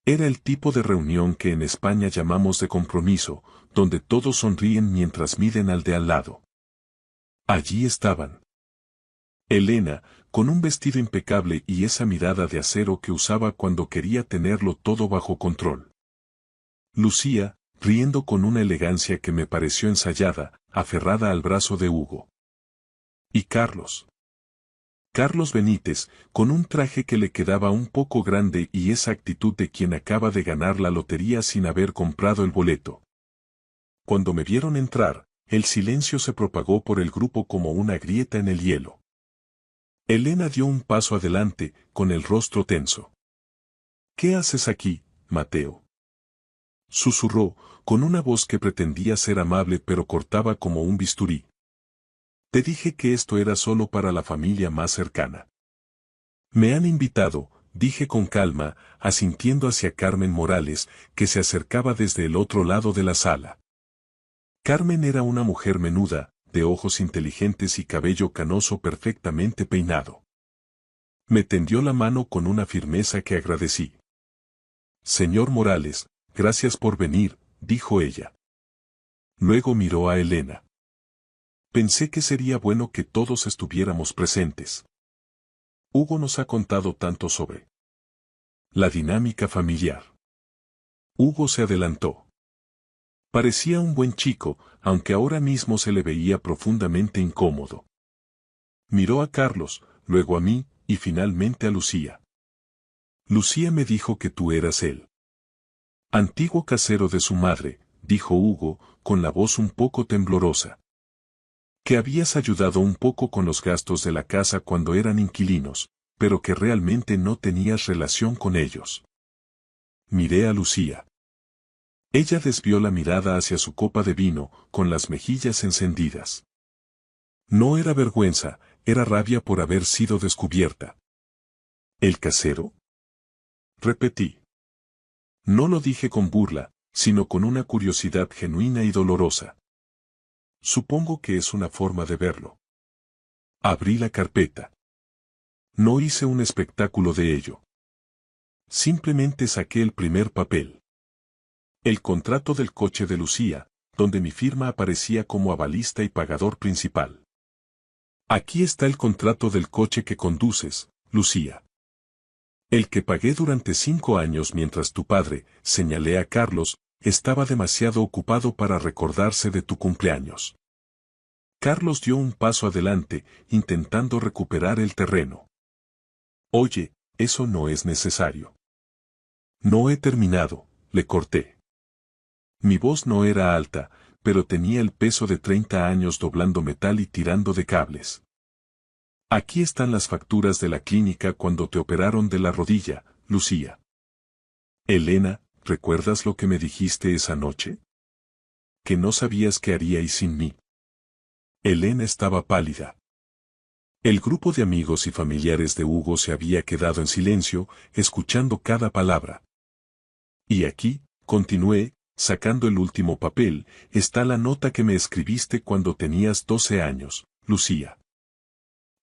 Era el tipo de reunión que en España llamamos de compromiso, donde todos sonríen mientras miden al de al lado. Allí estaban. Elena, con un vestido impecable y esa mirada de acero que usaba cuando quería tenerlo todo bajo control. Lucía, riendo con una elegancia que me pareció ensayada, aferrada al brazo de Hugo. Y Carlos. Carlos Benítez, con un traje que le quedaba un poco grande y esa actitud de quien acaba de ganar la lotería sin haber comprado el boleto. Cuando me vieron entrar, el silencio se propagó por el grupo como una grieta en el hielo. Elena dio un paso adelante, con el rostro tenso. ¿Qué haces aquí, Mateo? Susurró, con una voz que pretendía ser amable pero cortaba como un bisturí. Te dije que esto era solo para la familia más cercana. Me han invitado, dije con calma, asintiendo hacia Carmen Morales, que se acercaba desde el otro lado de la sala. Carmen era una mujer menuda, de ojos inteligentes y cabello canoso perfectamente peinado. Me tendió la mano con una firmeza que agradecí. Señor Morales, gracias por venir, dijo ella. Luego miró a Elena. Pensé que sería bueno que todos estuviéramos presentes. Hugo nos ha contado tanto sobre la dinámica familiar. Hugo se adelantó. Parecía un buen chico, aunque ahora mismo se le veía profundamente incómodo. Miró a Carlos, luego a mí, y finalmente a Lucía. Lucía me dijo que tú eras él. Antiguo casero de su madre, dijo Hugo, con la voz un poco temblorosa. Que habías ayudado un poco con los gastos de la casa cuando eran inquilinos, pero que realmente no tenías relación con ellos. Miré a Lucía. Ella desvió la mirada hacia su copa de vino, con las mejillas encendidas. No era vergüenza, era rabia por haber sido descubierta. ¿El casero? Repetí. No lo dije con burla, sino con una curiosidad genuina y dolorosa. Supongo que es una forma de verlo. Abrí la carpeta. No hice un espectáculo de ello. Simplemente saqué el primer papel. El contrato del coche de Lucía, donde mi firma aparecía como avalista y pagador principal. Aquí está el contrato del coche que conduces, Lucía. El que pagué durante 5 años mientras tu padre, señalé a Carlos, estaba demasiado ocupado para recordarse de tu cumpleaños. Carlos dio un paso adelante, intentando recuperar el terreno. Oye, eso no es necesario. No he terminado, le corté. Mi voz no era alta, pero tenía el peso de 30 años doblando metal y tirando de cables. Aquí están las facturas de la clínica cuando te operaron de la rodilla, Lucía. Elena, ¿recuerdas lo que me dijiste esa noche? Que no sabías qué haríais sin mí. Elena estaba pálida. El grupo de amigos y familiares de Hugo se había quedado en silencio, escuchando cada palabra. Y aquí, continué, sacando el último papel, está la nota que me escribiste cuando tenías 12 años, Lucía.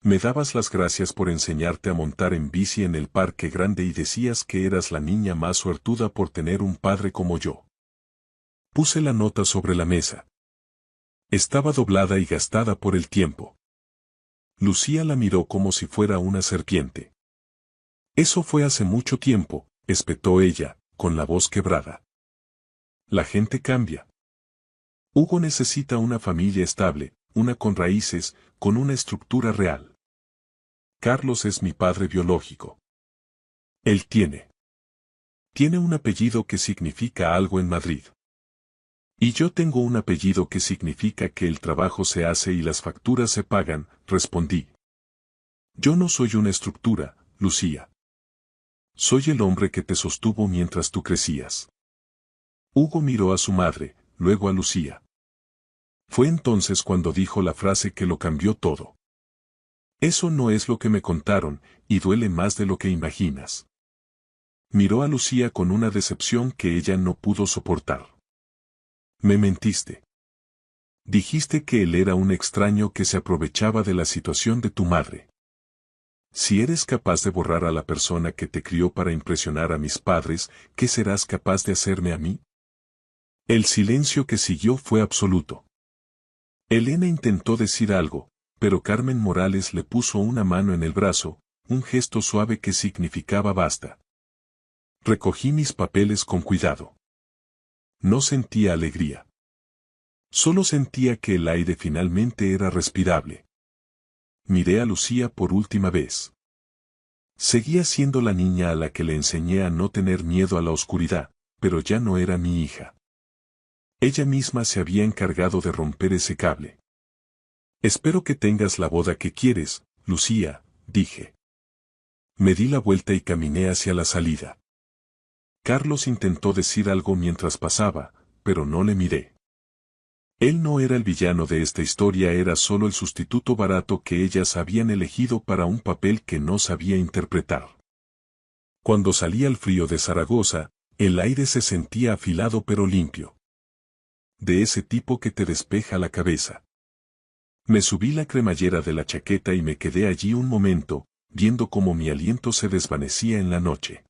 Me dabas las gracias por enseñarte a montar en bici en el Parque Grande y decías que eras la niña más suertuda por tener un padre como yo. Puse la nota sobre la mesa. Estaba doblada y gastada por el tiempo. Lucía la miró como si fuera una serpiente. Eso fue hace mucho tiempo, espetó ella, con la voz quebrada. La gente cambia. Hugo necesita una familia estable, una con raíces, con una estructura real. Carlos es mi padre biológico. Él tiene un apellido que significa algo en Madrid. Y yo tengo un apellido que significa que el trabajo se hace y las facturas se pagan, respondí. Yo no soy una estructura, Lucía. Soy el hombre que te sostuvo mientras tú crecías. Hugo miró a su madre, luego a Lucía. Fue entonces cuando dijo la frase que lo cambió todo. Eso no es lo que me contaron, y duele más de lo que imaginas. Miró a Lucía con una decepción que ella no pudo soportar. Me mentiste. Dijiste que él era un extraño que se aprovechaba de la situación de tu madre. Si eres capaz de borrar a la persona que te crió para impresionar a mis padres, ¿qué serás capaz de hacerme a mí? El silencio que siguió fue absoluto. Elena intentó decir algo, pero Carmen Morales le puso una mano en el brazo, un gesto suave que significaba basta. Recogí mis papeles con cuidado. No sentía alegría. Solo sentía que el aire finalmente era respirable. Miré a Lucía por última vez. Seguía siendo la niña a la que le enseñé a no tener miedo a la oscuridad, pero ya no era mi hija. Ella misma se había encargado de romper ese cable. Espero que tengas la boda que quieres, Lucía, dije. Me di la vuelta y caminé hacia la salida. Carlos intentó decir algo mientras pasaba, pero no le miré. Él no era el villano de esta historia, era solo el sustituto barato que ellas habían elegido para un papel que no sabía interpretar. Cuando salí al frío de Zaragoza, el aire se sentía afilado pero limpio. De ese tipo que te despeja la cabeza. Me subí la cremallera de la chaqueta y me quedé allí un momento, viendo cómo mi aliento se desvanecía en la noche.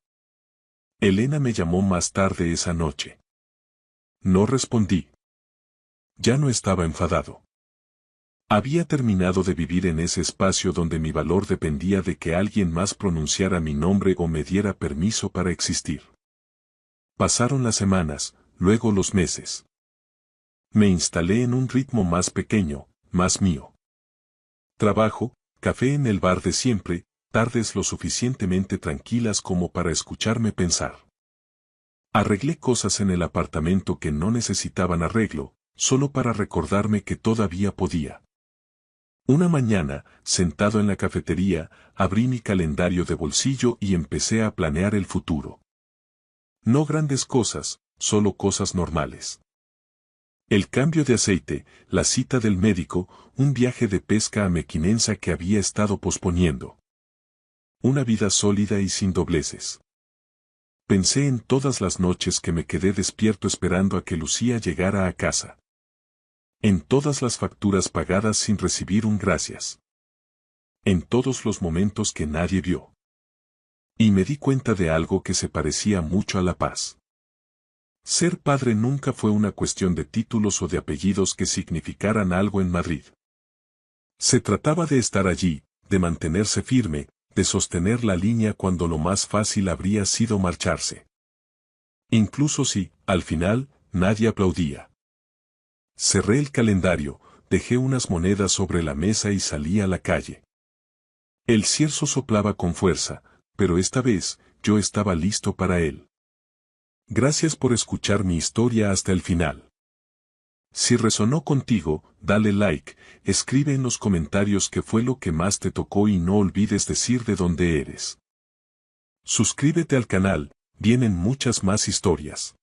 Elena me llamó más tarde esa noche. No respondí. Ya no estaba enfadado. Había terminado de vivir en ese espacio donde mi valor dependía de que alguien más pronunciara mi nombre o me diera permiso para existir. Pasaron las semanas, luego los meses. Me instalé en un ritmo más pequeño, más mío. Trabajo, café en el bar de siempre, tardes lo suficientemente tranquilas como para escucharme pensar. Arreglé cosas en el apartamento que no necesitaban arreglo, solo para recordarme que todavía podía. Una mañana, sentado en la cafetería, abrí mi calendario de bolsillo y empecé a planear el futuro. No grandes cosas, solo cosas normales. El cambio de aceite, la cita del médico, un viaje de pesca a Mequinenza que había estado posponiendo. Una vida sólida y sin dobleces. Pensé en todas las noches que me quedé despierto esperando a que Lucía llegara a casa. En todas las facturas pagadas sin recibir un gracias. En todos los momentos que nadie vio. Y me di cuenta de algo que se parecía mucho a la paz. Ser padre nunca fue una cuestión de títulos o de apellidos que significaran algo en Madrid. Se trataba de estar allí, de mantenerse firme, de sostener la línea cuando lo más fácil habría sido marcharse. Incluso si, al final, nadie aplaudía. Cerré el calendario, dejé unas monedas sobre la mesa y salí a la calle. El cierzo soplaba con fuerza, pero esta vez, yo estaba listo para él. Gracias por escuchar mi historia hasta el final. Si resonó contigo, dale like, escribe en los comentarios qué fue lo que más te tocó y no olvides decir de dónde eres. Suscríbete al canal, vienen muchas más historias.